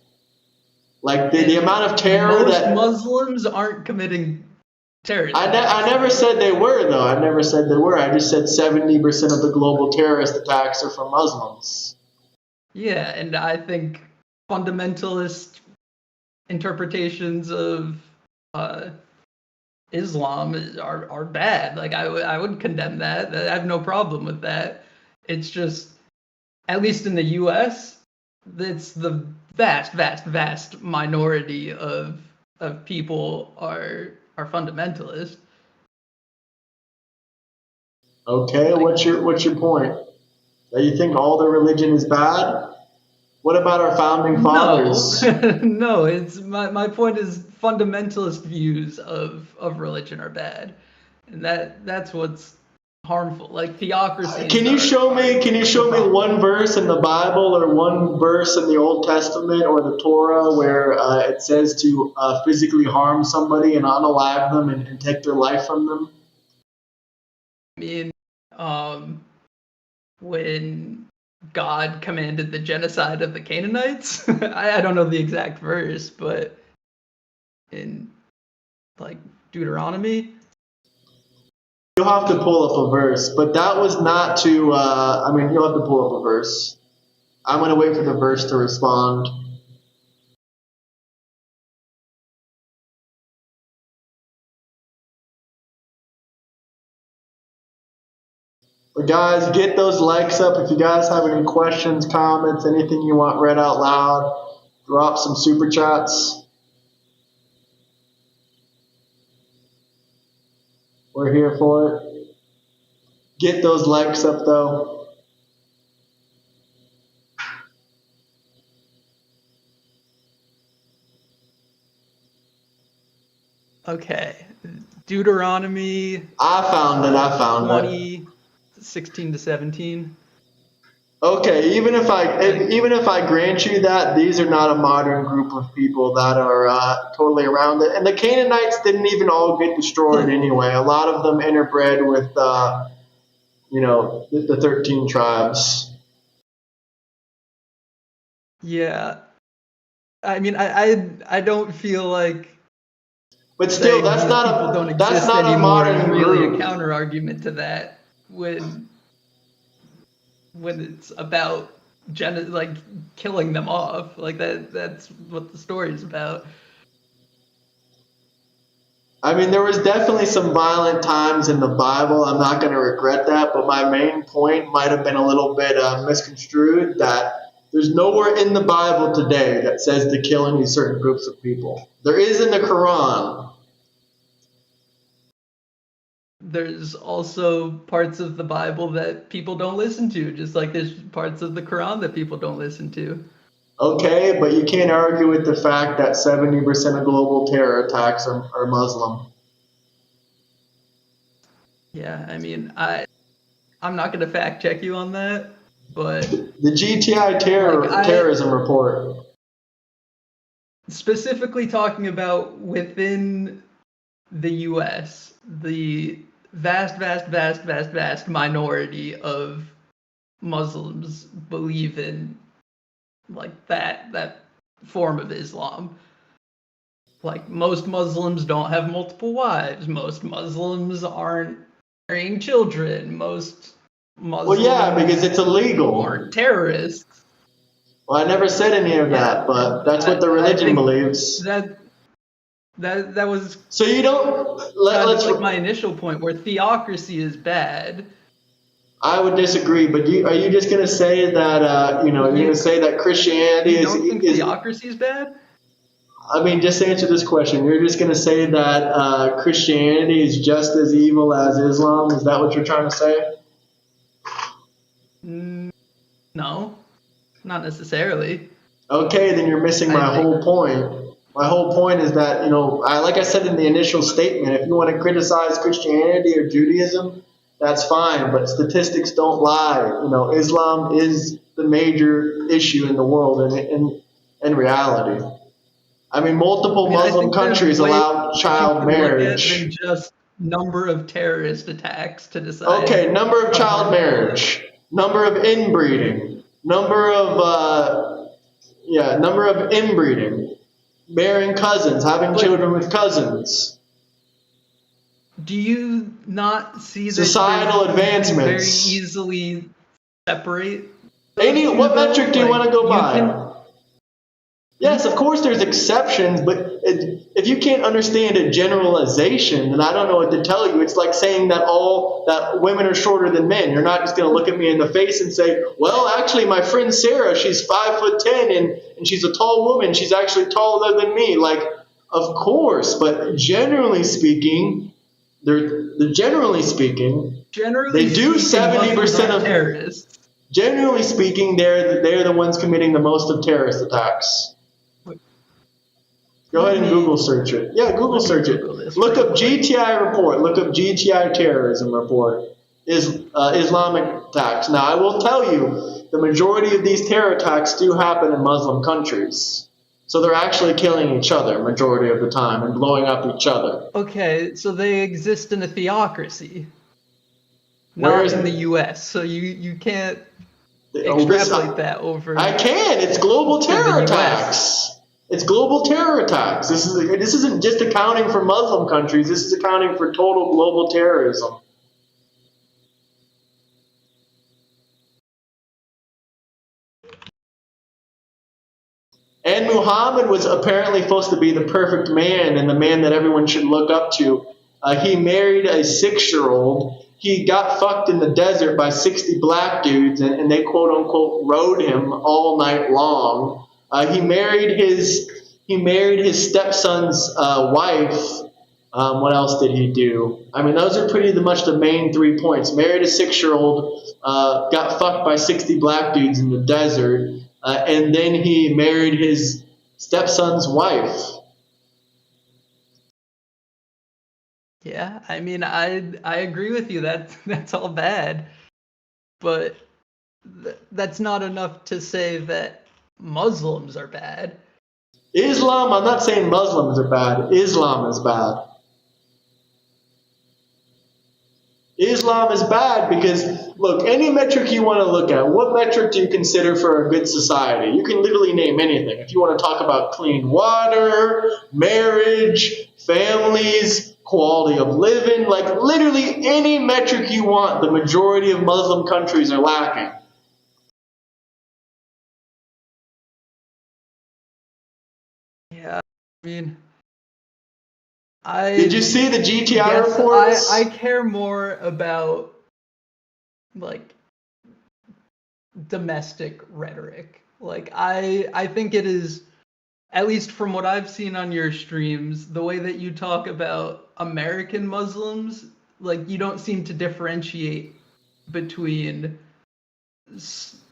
Like, the And amount of terror most that. Muslims aren't committing terrorist I attacks, never though. said they were, though. I never said they were. I just said 70% of the global terrorist attacks are from Muslims. Yeah, and I think fundamentalist interpretations of uh, Islam are bad. Like I would condemn that. I have no problem with that. It's just at least in the U.S., it's the vast minority of people are fundamentalist. Okay, Like, what's your point? That you think all the religion is bad? What about our founding no, fathers? no. It's my point is fundamentalist views of religion are bad, and that's what's harmful. Like theocracies Can you the show me problem. one verse in the Bible or one verse in the Old Testament or the Torah where it says to physically harm somebody and unalive them and take their life from them? I mean, um, when God commanded the genocide of the Canaanites. I don't know the exact verse, but in like Deuteronomy. You'll have to pull up a verse, but that was not to. I mean, you'll have to pull up a verse. I'm going to wait for the verse to respond. But guys, get those likes up. If you guys have any questions, comments, anything you want read out loud, drop some super chats. We're here for it. Get those likes up though. Okay, Deuteronomy I found it. 20:16 to 17. Okay, even if I grant you that these are not a modern group of people that are totally around it, and the Canaanites didn't even all get destroyed anyway. A lot of them interbred with the 13 tribes. Yeah, I mean, I don't feel like But still, saying these people don't that's exist not a anymore is modern really a group. counter argument to that when it's about like killing them off. Like that's what the story is about. I mean, there was definitely some violent times in the Bible. I'm not going to regret that, but my main point might have been a little bit misconstrued that there's nowhere in the Bible today that says to kill any certain groups of people. There is in the Quran. There's also parts of the Bible that people don't listen to, just like there's parts of the Quran that people don't listen to. Okay, but you can't argue with the fact that 70% of global terror attacks are Muslim. Yeah, I mean, I'm not gonna fact check you on that, but The GTI like terrorism report. specifically talking about within the U.S., the vast minority of Muslims believe in like that form of Islam. Like most Muslims don't have multiple wives. Most Muslims aren't marrying children. Most Well, yeah, because Muslims it's illegal. aren't terrorists. Well, I never said any of Yeah, that, but that's what the I religion think believes. that was So you don't kind of let's. like my initial point, where theocracy is bad. I would disagree, but are you just going to say that you're going to say that Christianity You don't think is? theocracy is bad? I mean, just answer this question. You're just going to say that Christianity is just as evil as Islam. Is that what you're trying to say? No, not necessarily. Okay, then you're missing I my think whole point. My whole point is that like I said in the initial statement, if you want to criticize Christianity or Judaism, that's fine, but statistics don't lie. Islam is the major issue in the world in reality. I mean, multiple I Muslim think there's countries ways allow that you child can look at than marriage. just number of terrorist attacks to decide Okay, number of how child harmful it is. marriage, number of inbreeding, number of inbreeding, marrying cousins, having But children with cousins, do you not see that societal you can very advancements. easily separate those two What though? metric do you want Like to go you can by? Yes, of course there's exceptions, but if you can't understand a generalization, then I don't know what to tell you. It's like saying that women are shorter than men. You're not just going to look at me in the face and say, "Well, actually, my friend Sarah, she's 5'10" and she's a tall woman. She's actually taller than me." Like, of course, but generally speaking, Generally they do speaking, Muslims 70% aren't of. terrorists. Generally speaking, they're the ones committing the most of terrorist attacks. Go ahead and Google search it. Yeah, Google search it. Look up GTI report. Look up GTI terrorism report. Islamic attacks. Now, I will tell you, the majority of these terror attacks do happen in Muslim countries. So they're actually killing each other majority of the time and blowing up each other. Okay, so they exist in a theocracy, Where not is in the it? U.S. So you can't Oh, extrapolate that over I can. It's global to the terror US. attacks. It's global terror attacks. This isn't just accounting for Muslim countries. This is accounting for total global terrorism. And Muhammad was apparently supposed to be the perfect man and the man that everyone should look up to. He married a 6-year-old. He got fucked in the desert by 60 black dudes, and they quote unquote rode him all night long. He married his stepson's wife. What else did he do? I mean, those are pretty much the main 3 points. Married a 6-year-old, got fucked by 60 black dudes in the desert, and then he married his stepson's wife. Yeah, I mean, I agree with you. That's all bad, but that's not enough to say that Muslims are bad. Islam, I'm not saying Muslims are bad. Islam is bad. Islam is bad because, look, any metric you want to look at, what metric do you consider for a good society? You can literally name anything. If you want to talk about clean water, marriage, families, quality of living, like literally any metric you want, the majority of Muslim countries are lacking. Yeah, I mean, Did you see the GTI yes, reports? I care more about like domestic rhetoric. Like I think it is, at least from what I've seen on your streams, the way that you talk about American Muslims, like you don't seem to differentiate between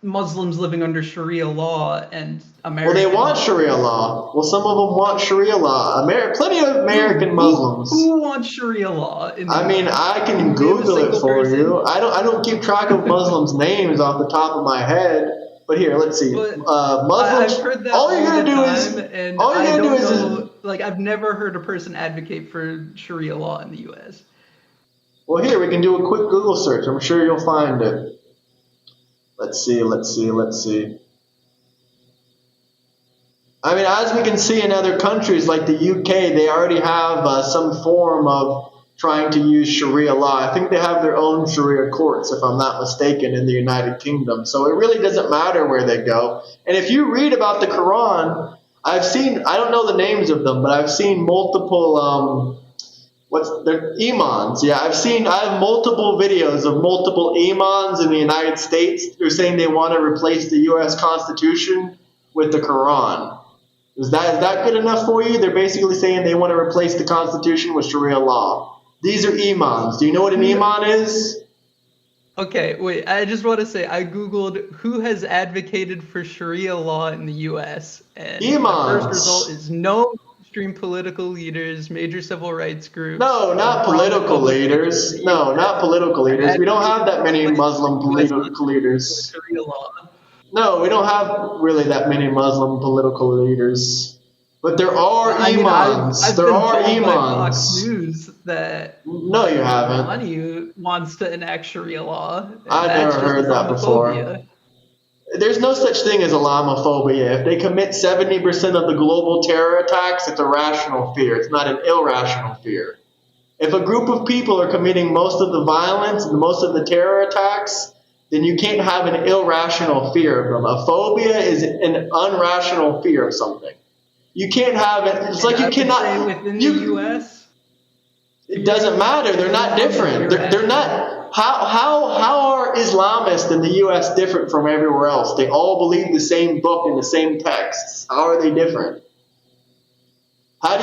Muslims living under Sharia law and American. Well, they want Sharia law. Well, some of them want Sharia law. Plenty of American Muslims. Who wants Sharia law? I mean, I can Google it for you. I don't keep track of Muslims' names off the top of my head. But here, let's see. Muslims. I've heard that all you're gonna do is like I've never heard a person advocate for Sharia law in the U.S. Well, here we can do a quick Google search. I'm sure you'll find it. Let's see. I mean, as we can see in other countries like the UK, they already have some form of trying to use Sharia law. I think they have their own Sharia courts, if I'm not mistaken, in the United Kingdom. So it really doesn't matter where they go. And if you read about the Quran, I don't know the names of them, but I've seen multiple, imams. Yeah, I have multiple videos of multiple imams in the United States who are saying they want to replace the U.S. Constitution with the Quran. Is that good enough for you? They're basically saying they want to replace the Constitution with Sharia law. These are imams. Do you know what an imam is? Okay, wait. I just want to say I googled who has advocated for Sharia law in the U.S. and imams. The first result is no mainstream political leaders, major civil rights groups. No, not political leaders. No, not political leaders. We don't have that many Muslim political leaders. Sharia law. No, we don't have really that many Muslim political leaders. But there are imams. I've there been are told imams. By Fox News that no, you haven't. Melania wants to enact Sharia law. I've never heard that before. There's no such thing as Islamophobia. If they commit 70% of the global terror attacks, it's a rational fear. It's not an irrational fear. If a group of people are committing most of the violence and most of the terror attacks, then you can't have an irrational fear of them. A phobia is an unrational fear of something. You can't have it. It's like And you I would say cannot. within the You. U.S., It doesn't matter. They're not different. They're not. How are Islamists in the U.S. different from everywhere else? They all believe the same book and the same texts. How are they different? How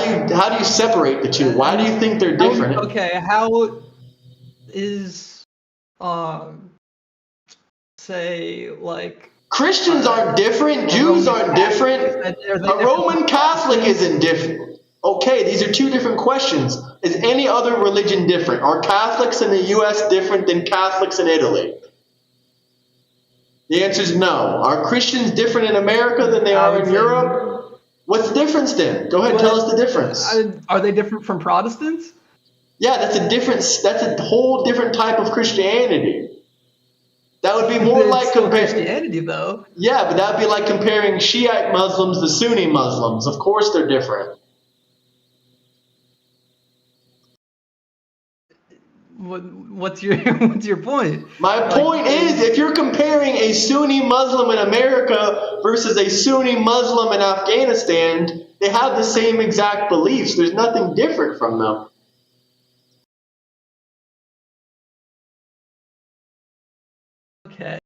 do you separate the two? Why do you think they're different? Okay, how is say like Christians aren't different. Jews aren't different. A Roman Catholic isn't different. Okay, these are two different questions. Is any other religion different? Are Catholics in the U.S. different than Catholics in Italy? The answer is no. Are Christians different in America than they are in Europe? What's the difference then? Go ahead, tell us the difference. Are they different from Protestants? Yeah, that's a whole different type of Christianity. That would be more like Christianity, though. Yeah, but that would be like comparing Shiite Muslims to Sunni Muslims. Of course they're different. What's your point? My point is, if you're comparing a Sunni Muslim in America versus a Sunni Muslim in Afghanistan, they have the same exact beliefs. There's nothing different from them. Okay,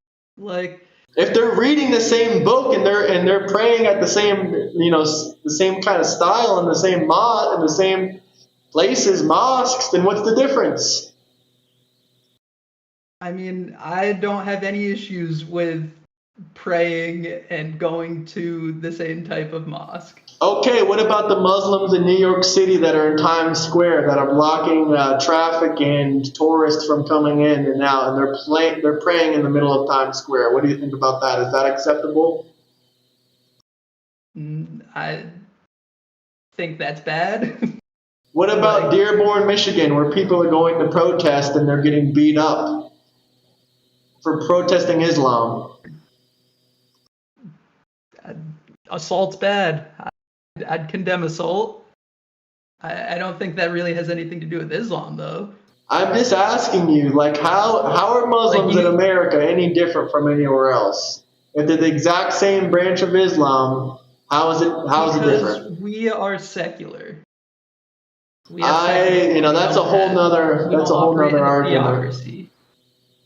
if they're reading the same book and they're praying at the same the same kind of style and the same places, mosques, then what's the difference? I mean, I don't have any issues with praying and going to the same type of mosque. Okay, what about the Muslims in New York City that are in Times Square that are blocking traffic and tourists from coming in and out, and they're praying in the middle of Times Square? What do you think about that? Is that acceptable? I think that's bad. What about Dearborn, Michigan, where people are going to protest and they're getting beat up for protesting Islam? Assault's bad. I'd condemn assault. I don't think that really has anything to do with Islam, though. I'm just asking you, how are Muslims in America any different from anywhere else? If they're the exact same branch of Islam, how is it different? Because we are secular. That's a whole nother argument. Theocracy.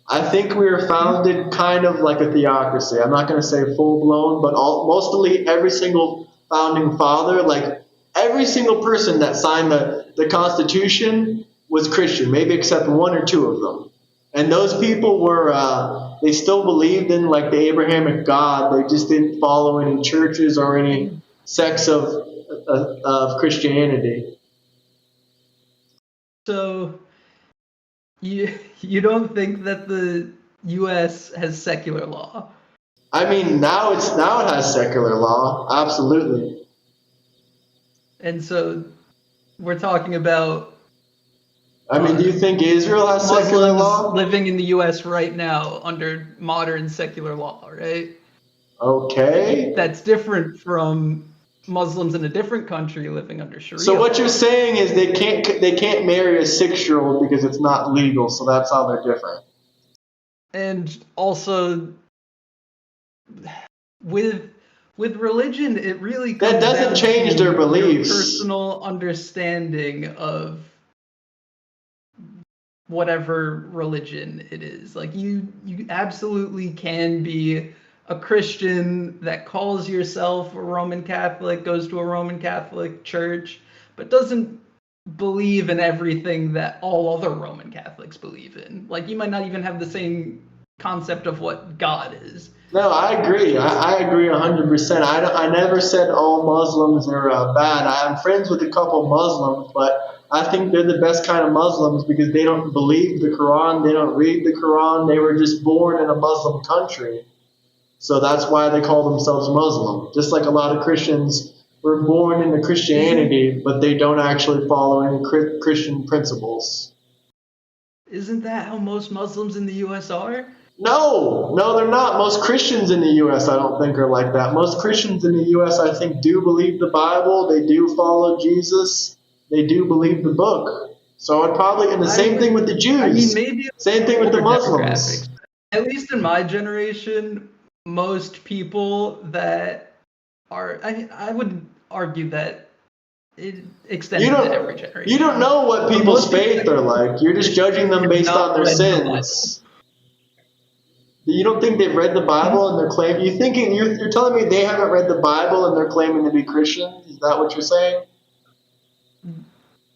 I think we were founded kind of like a theocracy. I'm not going to say full blown, but mostly every single founding father, every single person that signed the Constitution was Christian, maybe except one or two of them. And those people they still believed in the Abrahamic God. They just didn't follow any churches or any sects of Christianity. So you don't think that the U.S. has secular law? I mean, now it has secular law, absolutely. And so we're talking about. Do you think Israel has secular law? Living in the U.S. right now under modern secular law, right? Okay. That's different from Muslims in a different country living under Sharia. So what you're saying is they can't marry a 6-year-old because it's not legal, so that's how they're different. And also, with religion, it really comes that doesn't change their beliefs. Your personal understanding of whatever religion it is. You absolutely can be a Christian that calls yourself a Roman Catholic, goes to a Roman Catholic church, but doesn't believe in everything that all other Roman Catholics believe in. You might not even have the same concept of what God is. No, I agree. I agree 100%. I never said all Muslims are bad. I'm friends with a couple Muslims, but I think they're the best kind of Muslims because they don't believe the Quran, they don't read the Quran, they were just born in a Muslim country. So that's why they call themselves Muslim. Just like a lot of Christians were born into Christianity, but they don't actually follow any Christian principles. Isn't that how most Muslims in the U.S. are? No, they're not. Most Christians in the U.S. I don't think are like that. Most Christians in the U.S. I think do believe the Bible. They do follow Jesus. They do believe the book. So I'd probably, and the same thing with the Jews. Maybe same thing with the Muslims. at least in my generation, most people that are, I would argue that it extends You into every don't you generation. don't know what But people's most people faith are like. You're just judging them have based on not their read the Bible. sins. You don't think they've read the Bible and they're claiming? You're telling me they haven't read the Bible and they're claiming to be Christians? Is that what you're saying?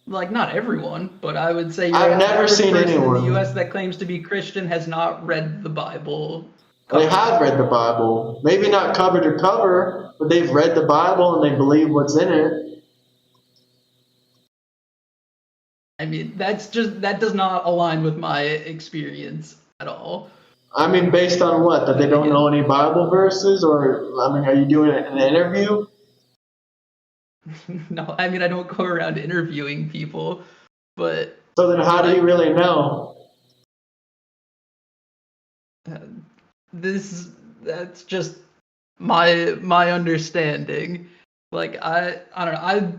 Like, not everyone, but I would say I've never average seen person in the anyone. U.S. that claims to be Christian has not read the Bible They cover to have read the cover. Bible. Maybe not cover to cover, but they've read the Bible and they believe what's in it. I mean, that does not align with my experience at all. I mean, based on what? That they Living don't know in any Bible verses? Or, I mean, are you doing an interview? no, I mean, I don't go around interviewing people, but So then how do you like really know? uh, this that's just my understanding. Like I don't know. I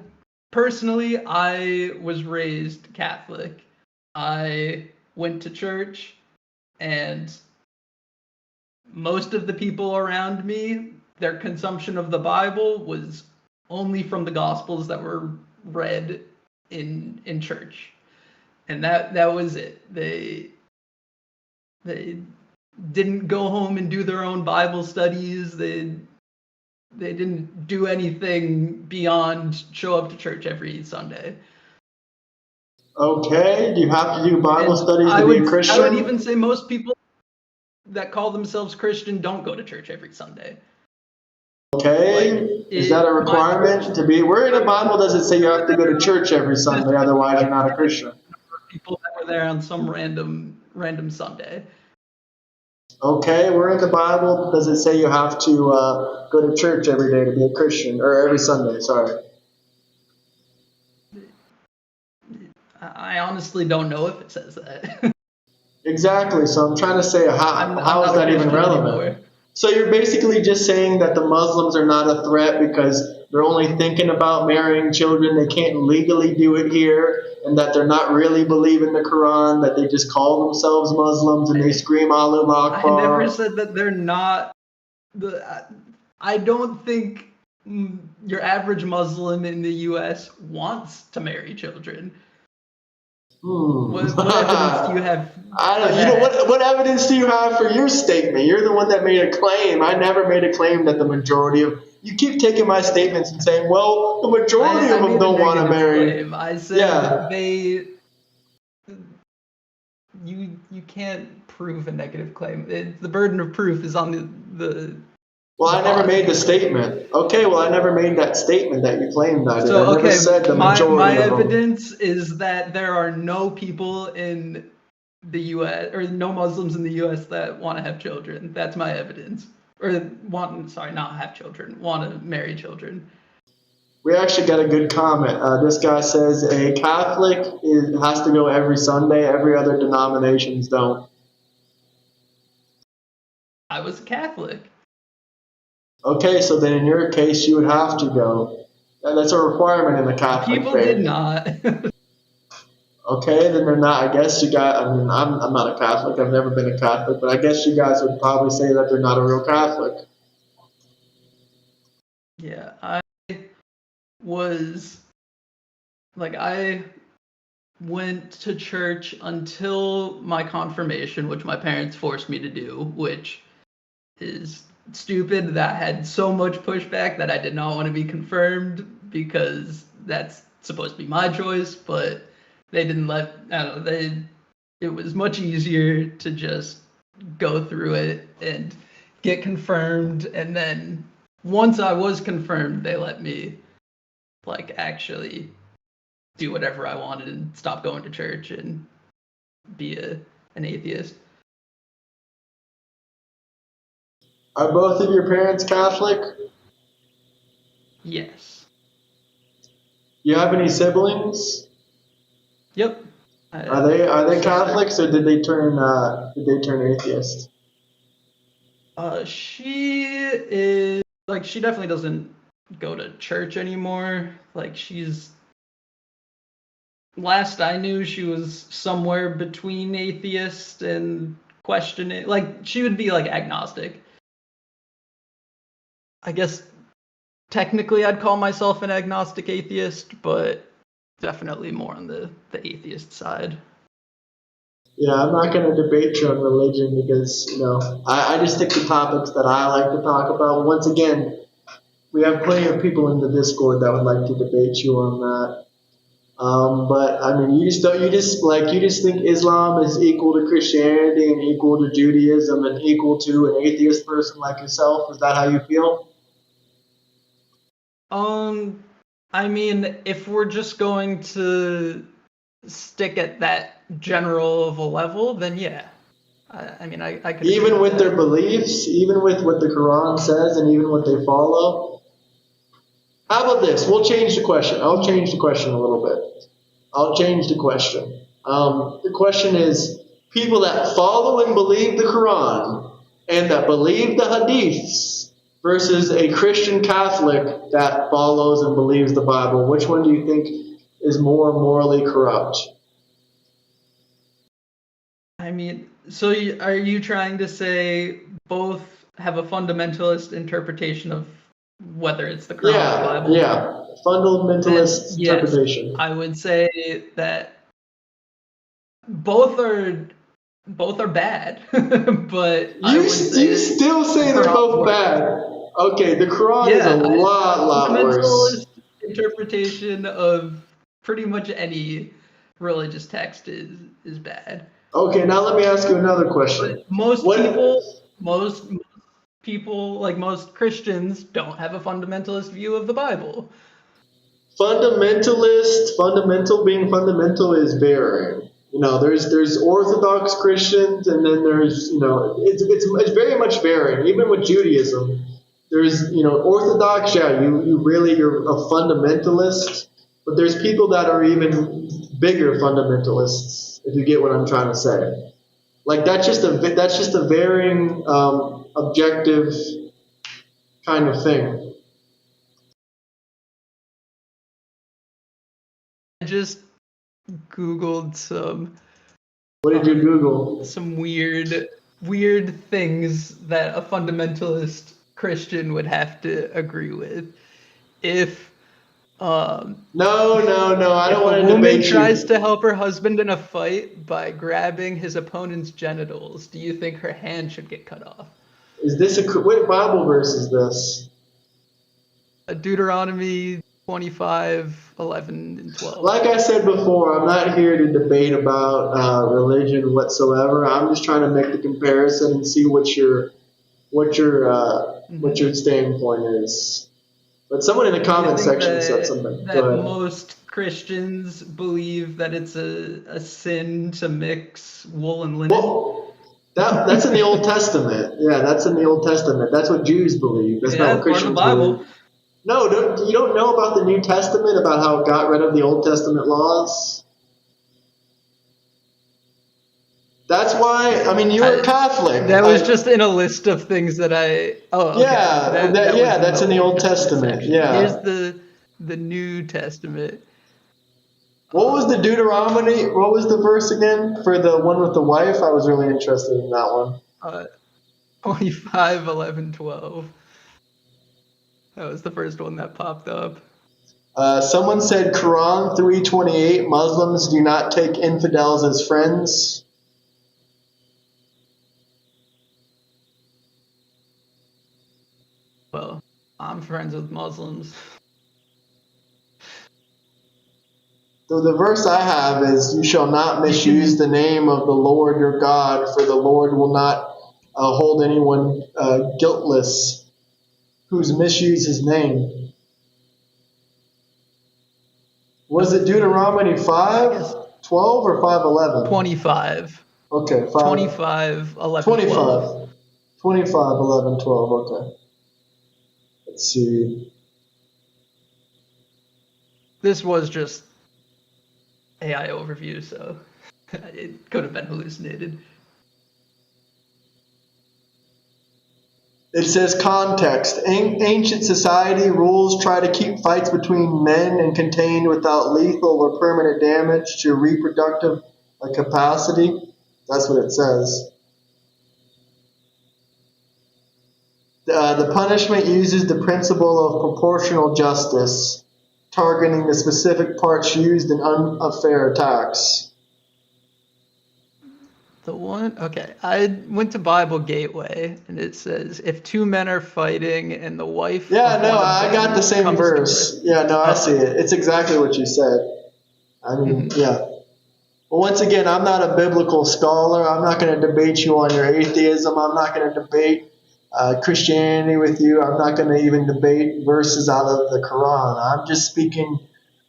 personally I was raised Catholic. I went to church, and most of the people around me, their consumption of the Bible was only from the Gospels that were read in church, and that was it. They didn't go home and do their own Bible studies. They didn't do anything beyond show up to church every Sunday. Okay, do you have to do Bible And studies to be a I would Christian? even say most people that call themselves Christian don't go to church every Sunday. Like Okay, is that a my requirement church, to be? Where in the Bible does it say you have to go to church every Sunday, otherwise you're not a Christian? people that were there on some random Sunday. Okay, where in the Bible does it say you have to go to church every day to be a Christian, or every Sunday? Sorry. I honestly don't know if it says that. Exactly. So I'm trying to say, I'm how is not a that even Christian relevant? anymore. So you're basically just saying that the Muslims are not a threat because they're only thinking about marrying children. They can't legally do it here, and that they're not really believing the Quran. That they just call themselves Muslims and they scream Allahu I never Akbar. said that they're not the. I don't think your average Muslim in the U.S. wants to marry children. What evidence do you have I for don't. You know that? what? What evidence do you have for your statement? You're the one that made a claim. I never made a claim that the majority of. You keep taking my statements and saying, "Well, the majority I of them made a don't want to negative marry." claim. I said Yeah. they. You can't prove a negative claim. The burden of proof is on Well, the I never made the positive. statement. Okay. Well, I never made that statement that you claimed I did. I So never okay, said the my majority of them. evidence is that there are no people in the U.S. or no Muslims in the U.S. that want to have children. That's my evidence. Or not have children, want to marry children. We actually got a good comment. This guy says a Catholic has to go every Sunday. Every other denominations don't. I was a Catholic. Okay, so then in your case, you would have to go. That's a requirement in the Catholic People did faith. not. Okay, then they're not. I guess you got. I mean, I'm not a Catholic. I've never been a Catholic, but I guess you guys would probably say that they're not a real Catholic. Yeah, I was I went to church until my confirmation, which my parents forced me to do, which is stupid. That had so much pushback that I did not want to be confirmed because that's supposed to be my choice, but they didn't let. I don't know. It was much easier to just go through it and get confirmed, and then once I was confirmed, they let me actually do whatever I wanted and stop going to church and be an atheist. Are both of your parents Catholic? Yes. You have any siblings? Yep. I Are have they sister. Catholics or did they turn atheist? She is she definitely doesn't go to church anymore. She's last I knew she was somewhere between atheist and questioning, like she would be like agnostic. I guess technically I'd call myself an agnostic atheist, but definitely more on the atheist side. Yeah, I'm not going to debate you on religion because, I just stick to topics that I like to talk about. Once again, we have plenty of people in the Discord that would like to debate you on that. But I mean, you just think Islam is equal to Christianity and equal to Judaism and equal to an atheist person like yourself. Is that how you feel? I mean, if we're just going to stick at that general of a level, then yeah. I mean, I could even with their beliefs, even with what the Quran says, and even what they follow. How about this? We'll change the question. I'll change the question a little bit. I'll change the question. The question is people that follow and believe the Quran and that believe the Hadiths versus a Christian Catholic that follows and believes the Bible. Which one do you think is more morally corrupt? I mean, so are you trying to say both have a fundamentalist interpretation of whether it's the Quran or the Bible? Yeah, fundamentalist interpretation. Yes, I would say that both are bad, but you still say they're both bad. Okay, the Quran is a lot worse. Interpretation of pretty much any religious text is bad. Okay, now let me ask you another question. Most people, like most Christians, don't have a fundamentalist view of the Bible. Being fundamental is varying. There's Orthodox Christians, and then there's it's very much varying. Even with Judaism, there's Orthodox. Yeah, you're a fundamentalist, but there's people that are even bigger fundamentalists. If you get what I'm trying to say, like that's just a varying objective kind of thing. I just Googled some. What did you Google? Some weird things that a fundamentalist Christian would have to agree with. If no, I don't want to debate you. A woman tries to help her husband in a fight by grabbing his opponent's genitals, do you think her hand should get cut off? Is this what Bible verse is this? Deuteronomy 25, 11, and 12. Like I said before, I'm not here to debate about religion whatsoever. I'm just trying to make the comparison and see what your standpoint is. But someone in the comment section said something. That most Christians believe that it's a sin to mix wool and linen. Well, that's in the Old Testament. Yeah, that's in the Old Testament. That's what Jews believe. That's not what Christians believe. No, you don't know about the New Testament, about how it got rid of the Old Testament laws? That's why, I mean, you're a Catholic. That was just in a list of things that I... Oh, okay. Yeah, that's in the Old Testament. Yeah. Here's the New Testament. What was the Deuteronomy? What was the verse again for the one with the wife? I was really interested in that one. 25, 11, 12. That was the first one that popped up. Someone said Quran 3:28, Muslims do not take infidels as friends. Well, I'm friends with Muslims. So the verse I have is, you shall not misuse the name of the Lord your God, for the Lord will not hold anyone guiltless who's misused his name. Was it Deuteronomy 5:12 or 5:11? 25. Okay, 25, 11, 25. 12. 25, 11, 12, okay. Let's see. This was just AI overview, so it could have been hallucinated. It says context. Ancient society rules try to keep fights between men and contained without lethal or permanent damage to reproductive capacity. That's what it says. The punishment uses the principle of proportional justice, targeting the specific parts used in unfair attacks. The one, okay. I went to Bible Gateway, and it says, if two men are fighting and the wife Yeah, of no, one of I got them the same comes verse. Yeah, no, I see it. It's exactly what you said. I mean, Mhm. yeah. Well, once again, I'm not a biblical scholar. I'm not going to debate you on your atheism. I'm not going to debate Christianity with you. I'm not going to even debate verses out of the Quran. I'm just speaking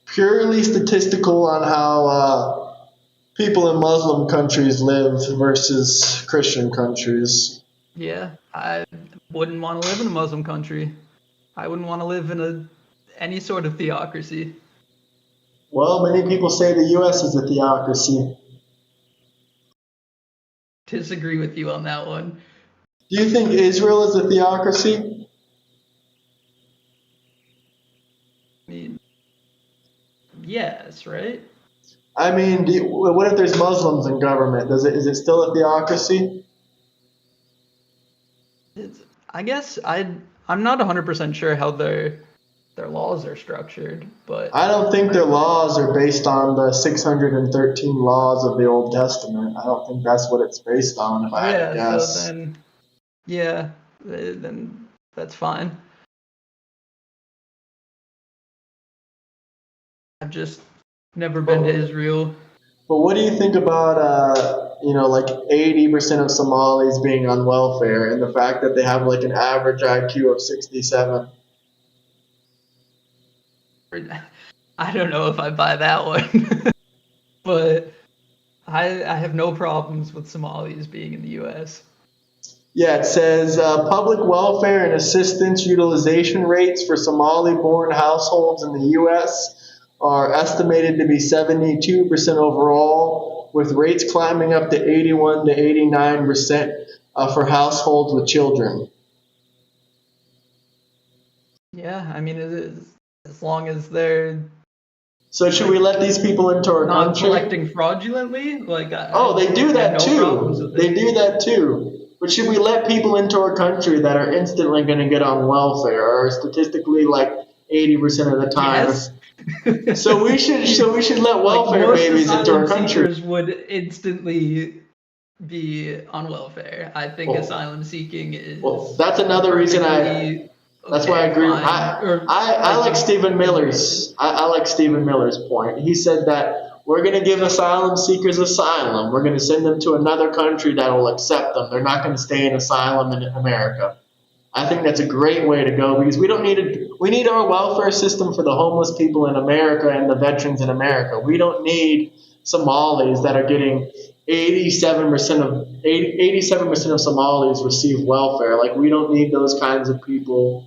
purely statistical on how people in Muslim countries live versus Christian countries. Yeah, I wouldn't want to live in a Muslim country. I wouldn't want to live in any sort of theocracy. Well, many people say the U.S. is a theocracy. Disagree with you on that one. Do you think Israel is a theocracy? I mean, yes, right? I mean, what if there's Muslims in government? Is it still a theocracy? It's, I guess I'm not 100% sure how their laws are structured, but I don't think their I, laws are based on the 613 laws of the Old Testament. I don't think that's what it's based on, if I had to yeah, so guess. then yeah, then that's fine. I've just never been to But Israel. but what do you think about like 80% of Somalis being on welfare and the fact that they have like an average IQ of 67? I don't know if I buy that one, but I have no problems with Somalis being in the U.S. Yeah, it says public welfare and assistance utilization rates for Somali-born households in the U.S. are estimated to be 72% overall, with rates climbing up to 81 to 89% for households with children. Yeah, I mean, it is as long as they're So should we like let these people into our not country? collecting fraudulently, like Oh, they do I have that no problems too. with They it. do that too. But should we let people into our country that are instantly going to get on welfare, or statistically like 80% of the time? Yes. So we should let Like welfare most babies into our asylum country. seekers would instantly be on welfare. I think Well, asylum seeking well, is that's a another reason perfectly that's why I okay, agree. fine, or I like like Stephen immigration. Miller's. I like Stephen Miller's point. He said that we're going to give asylum seekers asylum. We're going to send them to another country that will accept them. They're not going to stay in asylum in America. I think that's a great way to go because we need our welfare system for the homeless people in America and the veterans in America. We don't need Somalis that are getting 87% of Somalis receive welfare. Like we don't need those kinds of people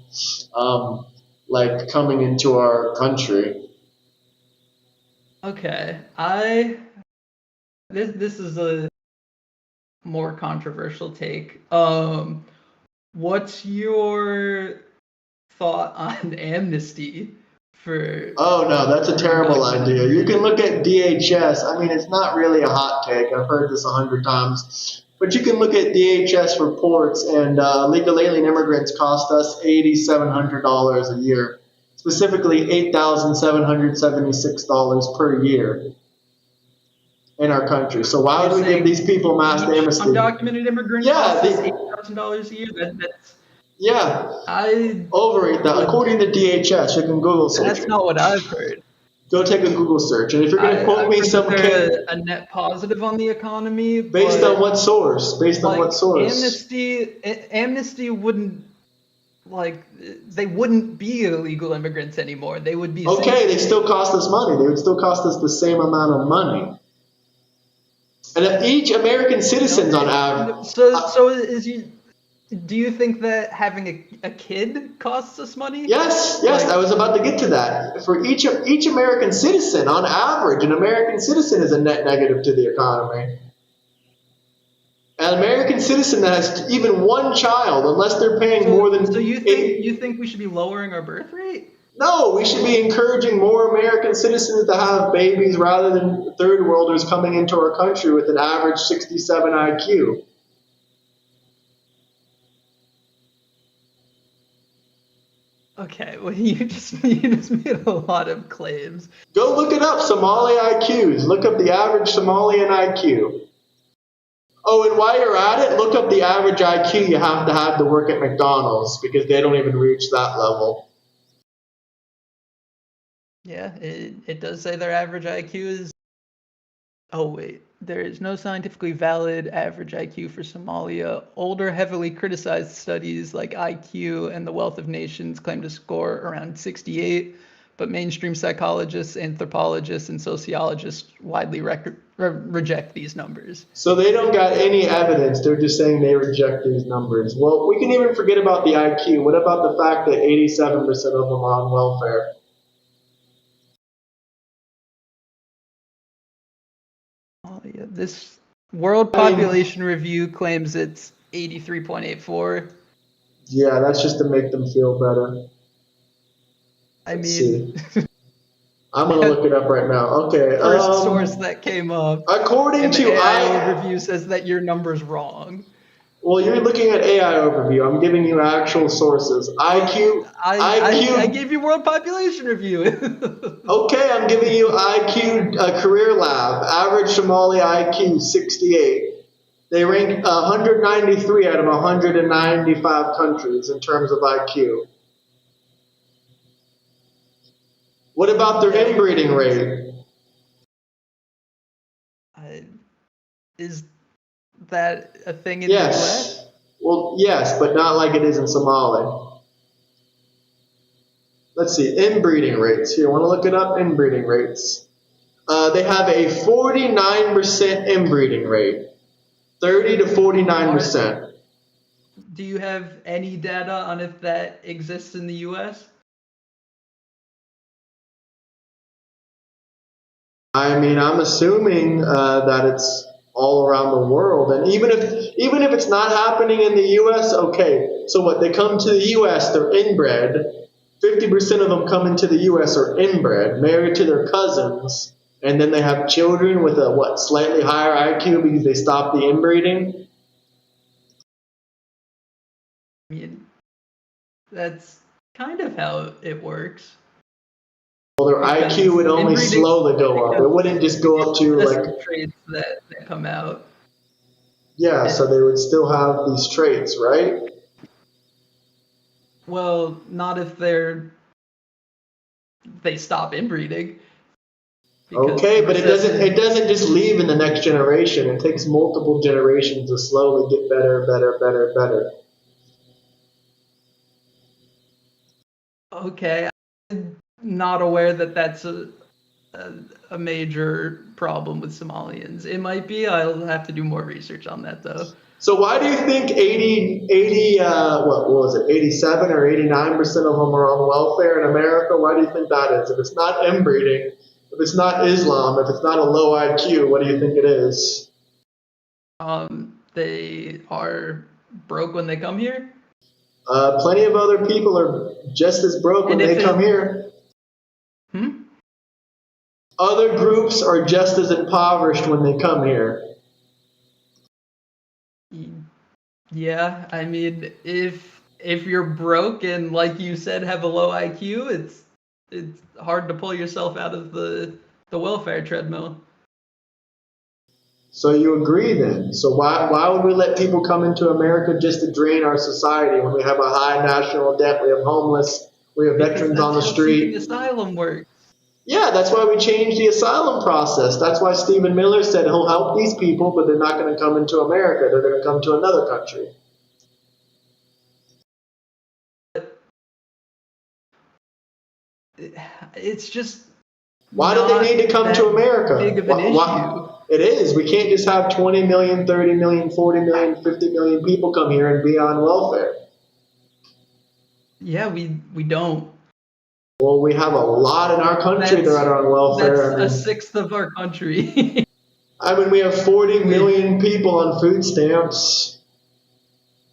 like coming into our country. Okay, this is a more controversial take. What's your thought on amnesty for Oh no, that's a terrible undocumented idea. You can immigrants? look at DHS. I mean, it's not really a hot take. I've heard this 100 times. But you can look at DHS reports, and legal alien immigrants cost us $8,700 a year, specifically $8,776 per year in our country. So why You're would we give these saying people mass each amnesty? undocumented immigrant Yeah, costs us $8,000 a year? That's yeah, I over 8,000. would. According to DHS, you can Google search That's it. not what I've heard. Go take a Google search, and if you're going to quote I've me heard that some they're kid a net positive on the economy, based on but what source? Based on what like source? amnesty wouldn't like they wouldn't be illegal immigrants anymore. They would be Okay, they citizens. still cost us money. They would still cost us the same amount of money. And if each American Don't citizen's on they? average, So is you do you think that having a kid costs us money? yes, I Like was about to get to that. For each American citizen, on average, an American citizen is a net negative to the economy. An American citizen that has even one child, unless they're paying more so than you eight. think we should be lowering our birth rate? No, we should be encouraging more American citizens to have babies rather than third worlders coming into our country with an average 67 IQ. Okay, well, you just made a lot of claims. Go look it up, Somali IQs. Look up the average Somalian IQ. Oh, and while you're at it, look up the average IQ you have to work at McDonald's because they don't even reach that level. Yeah, it does say their average IQ is. Oh, wait. There is no scientifically valid average IQ for Somalia. Older, heavily criticized studies like IQ and the Wealth of Nations claim to score around 68, but mainstream psychologists, anthropologists, and sociologists widely reject these numbers. So they don't got any evidence. They're just saying they reject these numbers. Well, we can even forget about the IQ. What about the fact that 87% of them are on welfare? Oh, yeah. This World Population Review claims it's 83.84. Yeah, that's just to make them feel better. Let's see. I'm gonna look it up right now. Okay. First source that came up. According to AI Overview says that your number's wrong. Well, you're looking at AI Overview. I'm giving you actual sources. IQ. I gave you World Population Review. Okay, I'm giving you IQ Career Lab. Average Somali IQ 68. They rank 193 out of 195 countries in terms of IQ. What about their inbreeding rate? Is that a thing in the US? Well, yes, but not like it is in Somalia. Let's see, inbreeding rates. Here, want to look it up? Inbreeding rates. They have a 49% inbreeding rate. 30 to 49%. Do you have any data on if that exists in the US? I mean, I'm assuming that it's all around the world, and even if it's not happening in the U.S., okay. So what? They come to the U.S., they're inbred. 50% of them coming to the U.S. are inbred, married to their cousins, and then they have children with a slightly higher IQ because they stopped the inbreeding. I mean, that's kind of how it works. Well, their IQ would only slowly go up. It wouldn't just go up to like traits that come out. Yeah, so they would still have these traits, right? Well, not if they stop inbreeding. Okay, but it doesn't just leave in the next generation. It takes multiple generations to slowly get better, better, better, better. Okay, I'm not aware that that's a major problem with Somalians. It might be. I'll have to do more research on that, though. So why do you think 87 or 89% of them are on welfare in America? Why do you think that is? If it's not inbreeding, if it's not Islam, if it's not a low IQ, what do you think it is? They are broke when they come here. Plenty of other people are just as broke when they come here. Other groups are just as impoverished when they come here. Yeah, I mean, if you're broke and, like you said, have a low IQ, it's hard to pull yourself out of the welfare treadmill. So you agree then? So why would we let people come into America just to drain our society when we have a high national debt, we have homeless, we have veterans on the street? That's how asylum works. Yeah, that's why we changed the asylum process. That's why Stephen Miller said he'll help these people, but they're not going to come into America. They're going to come to another country. It's just why do they need to come to America? Big of an issue. It is. We can't just have 20 million, 30 million, 40 million, 50 million people come here and be on welfare. Yeah, we don't. Well, we have a lot in our country that are on welfare. That's a sixth of our country. I mean, we have 40 million people on food stamps.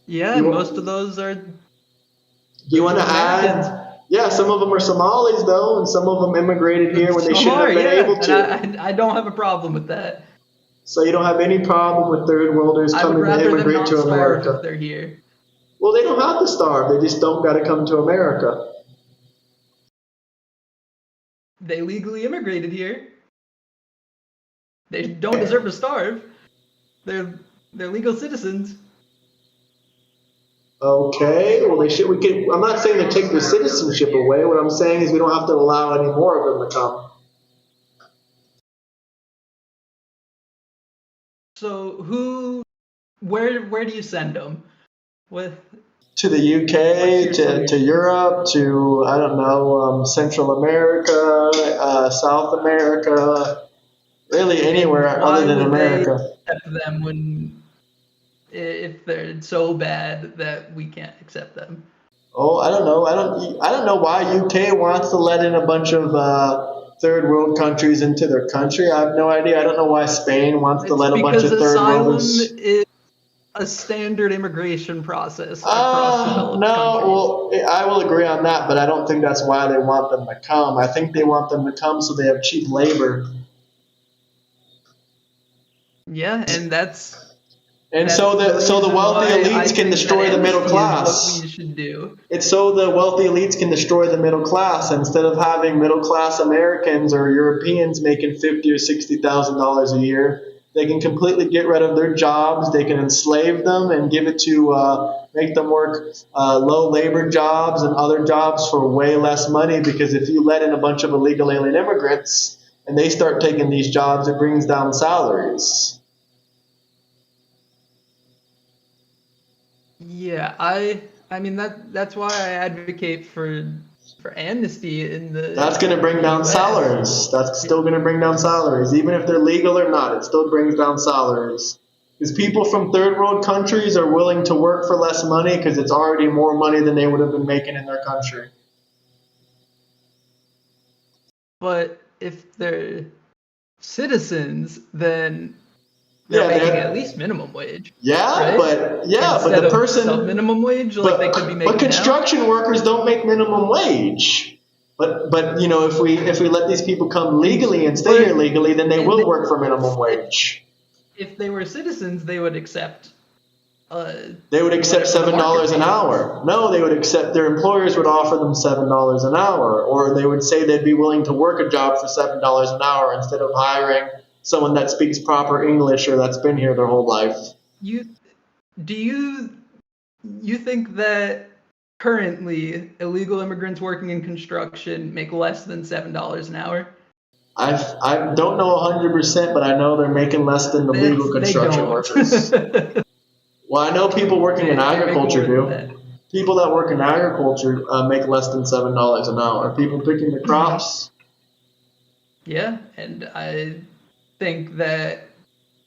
Yeah, most of those are. Do you want to add? Yeah, some of them are Somalis, though, and some of them immigrated here when they shouldn't have been able to. I don't have a problem with that. So you don't have any problem with third worlders coming to immigrate to America? If they're here. Well, they don't have to starve. They just don't got to come to America. they legally immigrated here. They don't deserve to starve. They're legal citizens. Okay, well they should. We can. I'm not saying to take their citizenship away. What I'm saying is we don't have to allow any more of them to come. So where do you send them? With To the UK, to Europe, to I don't know, Central America, South America, really anywhere why other than would they America. accept them when if they're so bad that we can't accept them? Oh, I don't know. I don't know why UK wants to let in a bunch of third world countries into their country. I have no idea. I don't know why Spain wants to It's let a bunch because of third asylum worlders. is a standard immigration process across developed No, countries. well, I will agree on that, but I don't think that's why they want them to come. I think they want them to come so they have cheap labor. Yeah, and that's And that's the so the reason wealthy why I elites can think that destroy the middle amnesty is what class. we should do. It's so the wealthy elites can destroy the middle class instead of having middle class Americans or Europeans making $50,000 or $60,000 a year. They can completely get rid of their jobs. They can enslave them and give it to make them work low labor jobs and other jobs for way less money. Because if you let in a bunch of illegal alien immigrants and they start taking these jobs, it brings down salaries. Yeah, I mean that's why I advocate for amnesty in That's going to bring the down US. salaries. That's still going to bring down salaries. Even if they're legal or not, it still brings down salaries. Because people from third world countries are willing to work for less money because it's already more money than they would have been making in their country. But if they're citizens, then they're Yeah, making at they're, least minimum wage, yeah, right? but Instead the of sub person, minimum wage like they could be but making now. construction workers don't make minimum wage. But you know if we let these people come legally and stay here But legally, then they and will work for minimum if wage. if they were citizens, they would accept uh They would accept whatever the market $7 an pays. hour. No, they would accept their employers would offer them $7 an hour, or they would say they'd be willing to work a job for $7 an hour instead of hiring someone that speaks proper English or that's been here their whole life. You do you think that currently illegal immigrants working in construction make less than $7 an hour? I don't know 100%, but I know they're making less than the legal They construction don't. workers. Well, I know people working in They make agriculture more than do. that. People that work in agriculture make less than $7 an hour. People picking the crops. Yeah, and I think that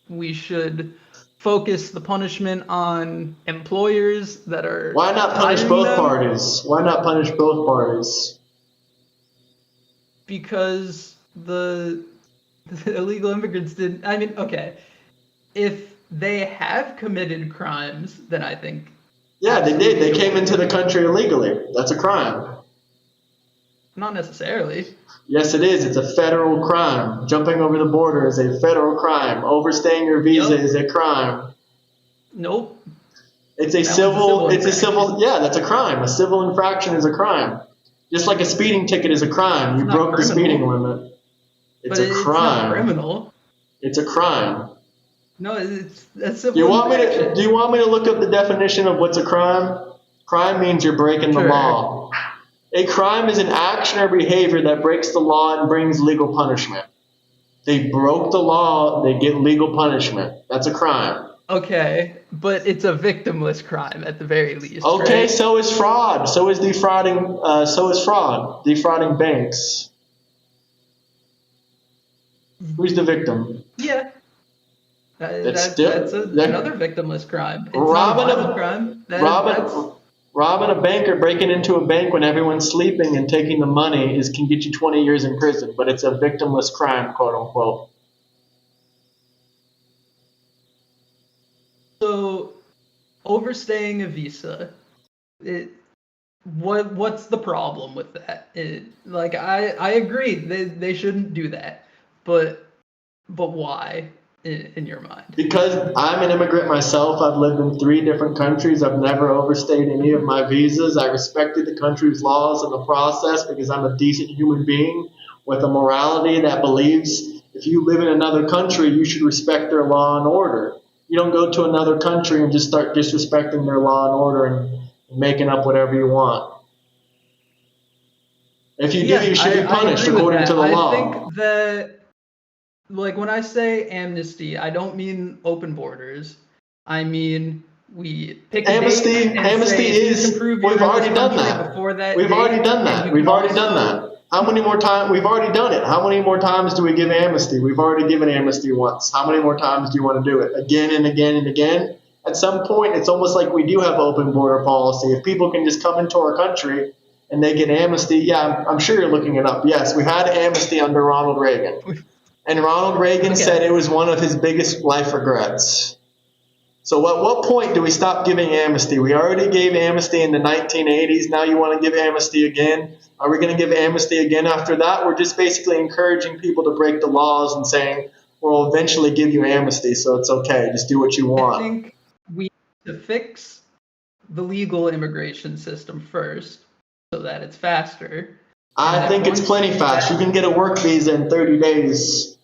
we should focus the punishment on employers that are Why not punish hiring both them, parties? Why not punish both parties? because the illegal immigrants didn't. I mean, okay, if they have committed crimes, then I think Yeah, they did. They absolutely came into the country illegally. That's a crime. not necessarily. Yes, it is. It's a federal crime. Jumping over the border is a federal crime. Overstaying your visa Yup. is a crime. Nope. It's a That one's a civil it's a civil, infraction. yeah, that's a crime. A civil infraction is a crime. Just like a speeding ticket is a crime. It's You not broke the speeding criminal, limit. It's but a it's not crime. criminal. It's a crime. No, it's a Do civil you want me to infraction. do you want me to look up the definition of what's a crime? Crime means you're breaking the Sure. law. A crime is an action or behavior that breaks the law and brings legal punishment. They broke the law, they get legal punishment. That's a crime. Okay, but it's a victimless crime at the very least, Okay, right? so is fraud. So is defrauding. So is fraud. Defrauding banks. Who's the victim? Yeah, That's still another victimless crime. It's not a robbing violent a crime. That's robbing a bank or breaking into a bank when everyone's sleeping and taking the money can get you 20 years in prison, but it's a victimless crime, quote unquote. so overstaying a visa. It what's the problem with that? Like I agree they shouldn't do that, but why in your mind? Because I'm an immigrant myself, I've lived in 3 different countries. I've never overstayed any of my visas. I respected the country's laws in the process because I'm a decent human being. with a morality that believes if you live in another country, you should respect their law and order. You don't go to another country and just start disrespecting their law and order and making up whatever you want. If you do, you should be punished according to the law. I think that, like, when I say amnesty, I don't mean open borders. I mean, we pick a date and say, if you can prove you're in this country before that We've date, already done that. and you We've can already done also- that. How many more times? We've already done it. How many more times do we give amnesty? We've already given amnesty once. How many more times do you want to do it? Again and again and again? At some point, it's almost like we do have open border policy. If people can just come into our country and they get amnesty, yeah, I'm sure you're looking it up. Yes, we had amnesty under Ronald Reagan. And Ronald Reagan said it was one of his biggest life regrets. So at what point do we stop giving amnesty? We already gave amnesty in the 1980s. Now you want to give amnesty again? Are we going to give amnesty again after that? We're just basically encouraging people to break the laws and saying, we'll eventually give you amnesty, so it's okay. Just do what you want. I think we need to fix the legal immigration system first so that it's faster. I think it's plenty fast. You can get a work visa in 30 days.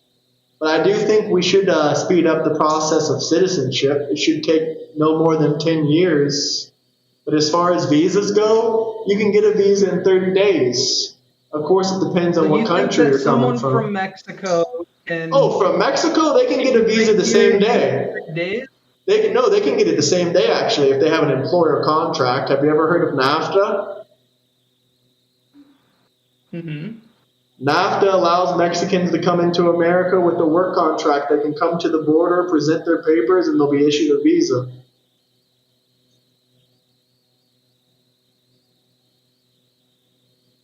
But I do think we should speed up the process of citizenship. It should take no more than 10 years. But as far as visas go, you can get a visa in 30 days. Of course, it depends on what country you're coming from. Someone from Mexico can... Oh, from Mexico? They can get a visa the same day. 30 days? They can get it the same day, actually, if they have an employer contract. Have you ever heard of NAFTA? Mm-hmm. NAFTA allows Mexicans to come into America with a work contract. They can come to the border, present their papers, and they'll be issued a visa.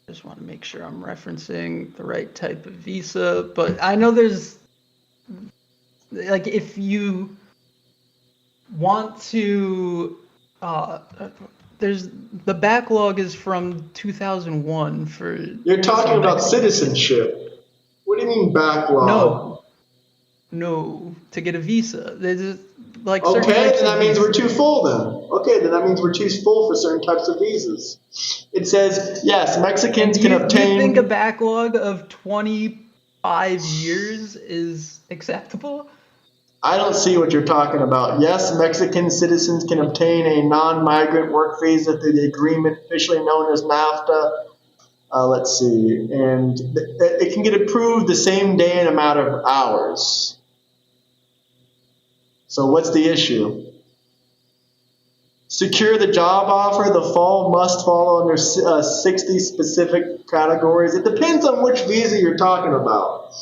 Just want to make sure I'm referencing the right type of visa, but I know there's, like, if you want to, there's the backlog is from 2001 for. You're talking about citizenship. What do you mean backlog? No, to get a visa. There's like. Okay, then that means we're too full then. Okay, then that means we're too full for certain types of visas. It says, yes, Mexicans can obtain... Do you think a backlog of 25 years is acceptable? I don't see what you're talking about. Yes, Mexican citizens can obtain a non-migrant work visa through the agreement officially known as NAFTA. Let's see. And it can get approved the same day in a matter of hours. So what's the issue? Secure the job offer. The fall must fall under 60 specific categories. It depends on which visa you're talking about.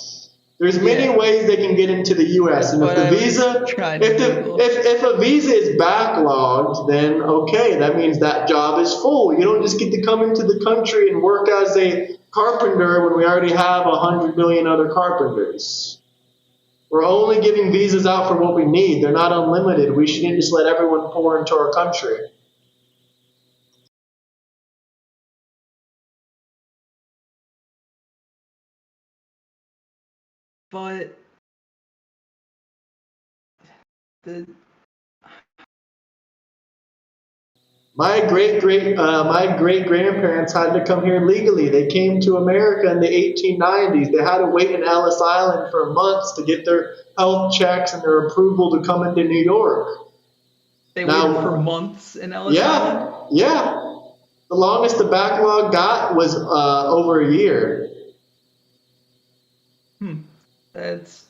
There's many ways they can get into the U.S. And if the visa, if a visa is backlogged, then okay, that means that job is full. You don't just get to come into the country and work as a carpenter when we already have 100 million other carpenters. We're only giving visas out for what we need. They're not unlimited. We shouldn't just let everyone pour into our country. But my great grandparents had to come here legally. They came to America in the 1890s. They had to wait in Ellis Island for months to get their health checks and their approval to come into New York. They waited for months in Ellis Island? Yeah. The longest the backlog got was over a year. That's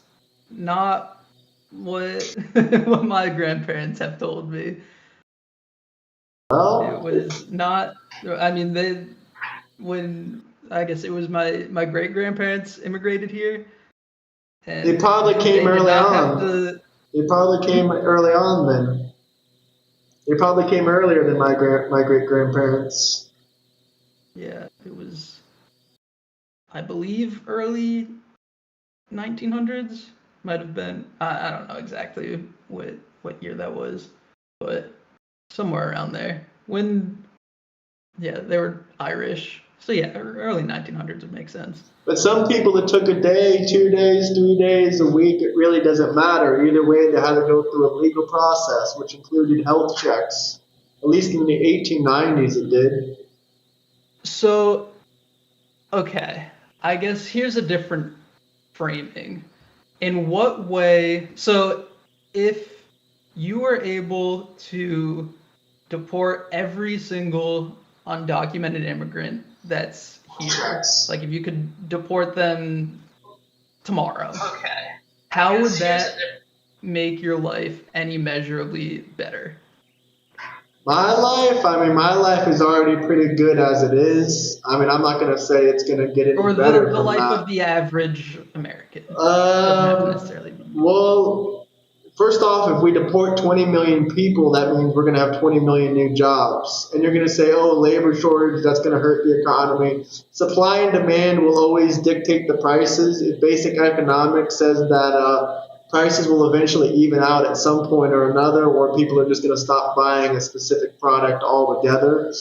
not what my grandparents have told me. Well, it was not. I mean, I guess it was my great grandparents immigrated here. And they probably came early on. They probably came early on then. They probably came earlier than my great grandparents. Yeah, it was, I believe, early 1900s. Might have been. I don't know exactly what year that was, but somewhere around there. They were Irish. So yeah, early 1900s would make sense. But some people, it took a day, 2 days, 3 days, a week. It really doesn't matter. Either way, they had to go through a legal process, which included health checks. At least in the 1890s, it did. So, okay. I guess here's a different framing. In what way? So, if you were able to deport every single undocumented immigrant that's here, like if you could deport them tomorrow, how would that make your life any measurably better? My life is already pretty good as it is. I mean, I'm not going to say it's going to get any Or better the from life of that. the average American. Doesn't have to Um, necessarily be you. well, first off, if we deport 20 million people, that means we're going to have 20 million new jobs. And you're going to say, oh, labor shortage, that's going to hurt the economy. Supply and demand will always dictate the prices. If basic economics says that prices will eventually even out at some point or another, or people are just going to stop buying a specific product altogether.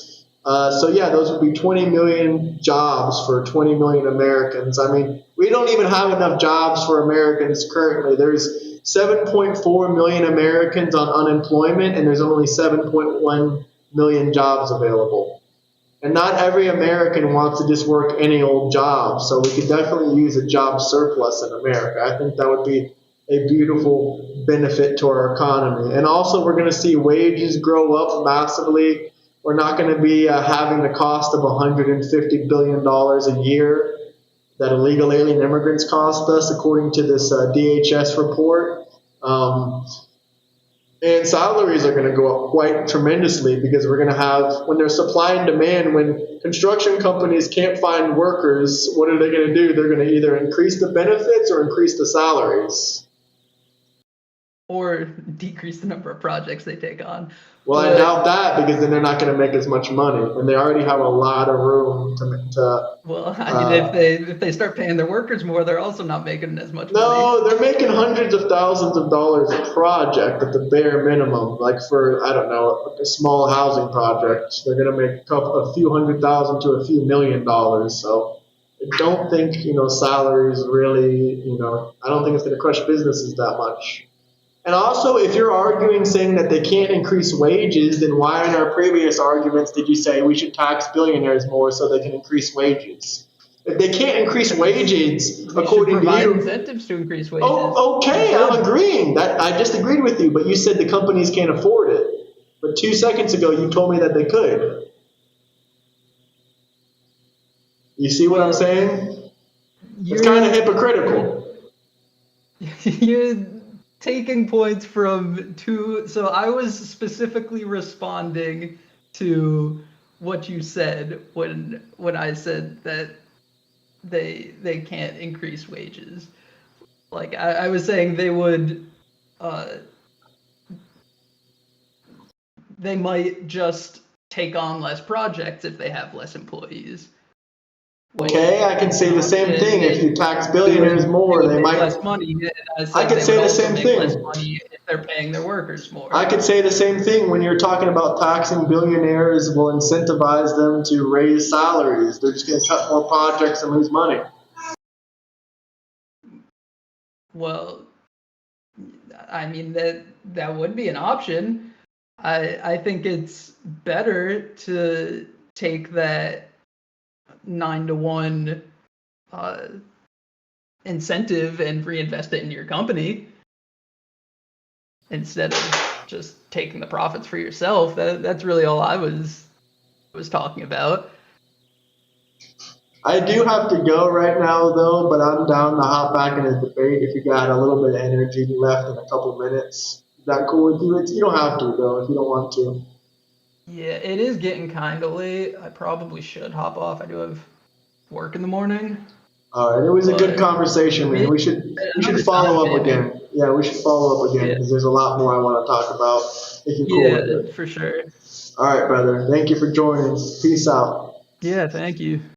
So yeah, those would be 20 million jobs for 20 million Americans. I mean, we don't even have enough jobs for Americans currently. There's 7.4 million Americans on unemployment, and there's only 7.1 million jobs available. And not every American wants to just work any old job, so we could definitely use a job surplus in America. I think that would be a beautiful benefit to our economy. And also, we're going to see wages grow up massively. We're not going to be having the cost of $150 billion a year that illegal alien immigrants cost us, according to this DHS report. And salaries are going to go up quite tremendously because we're going to have, when there's supply and demand, when construction companies can't find workers, what are they going to do? They're going to either increase the benefits or increase the salaries. Or decrease the number of projects they take on. Well, I But doubt that because then they're not going to make as much money, and they already have a lot of room to well, I mean, uh, if they start paying their workers more, they're also not making as much money. no, they're making hundreds of thousands of dollars a project at the bare minimum. Like for, I don't know, a small housing project, they're going to make a few hundred thousand to a few $1 million. So I don't think salaries really. I don't think it's going to crush businesses that much. And also, if you're arguing saying that they can't increase wages, then why in our previous arguments did you say we should tax billionaires more so they can increase wages? If they can't increase wages, We should according to provide you, incentives to increase wages. oh, We okay, I'm should. agreeing. That I just agreed with you, but you said the companies can't afford it. But 2 seconds ago, you told me that they could. You see what I'm Well, saying? It's kind of you're hypocritical. you're taking points from two. So I was specifically responding to what you said when I said that they can't increase wages. Like I was saying uh they might just take on less projects if they have less employees, which Okay, I can is an say the same thing. option. If you tax They billionaires more, would they make might. less money. And I I said could they would say the also same make less thing. money if they're paying their workers I more. could say the same thing when you're talking about taxing billionaires will incentivize them to raise salaries. They're just going to cut more projects and lose money. Well, I mean that would be an option. I think it's better to take that 9-to-1 uh, incentive and reinvest it into your company instead of just taking the profits for yourself. That's really all I was talking about. I do have to go right now, though, but I'm down to hop back in a debate if you got a little bit of energy left in a couple minutes. Is that cool with you? You don't have to, though, if you don't want to. Yeah, it is getting kind of late. I probably should hop off. I do have work in the morning, All right, it was a good but conversation, man. maybe We should another time, follow up maybe. again. Yeah, we should follow up again Yeah, because there's a lot more I want to talk about. If you're cool with yeah, it. for sure. All right, brother. Thank you for joining. Peace out. Yeah, thank you.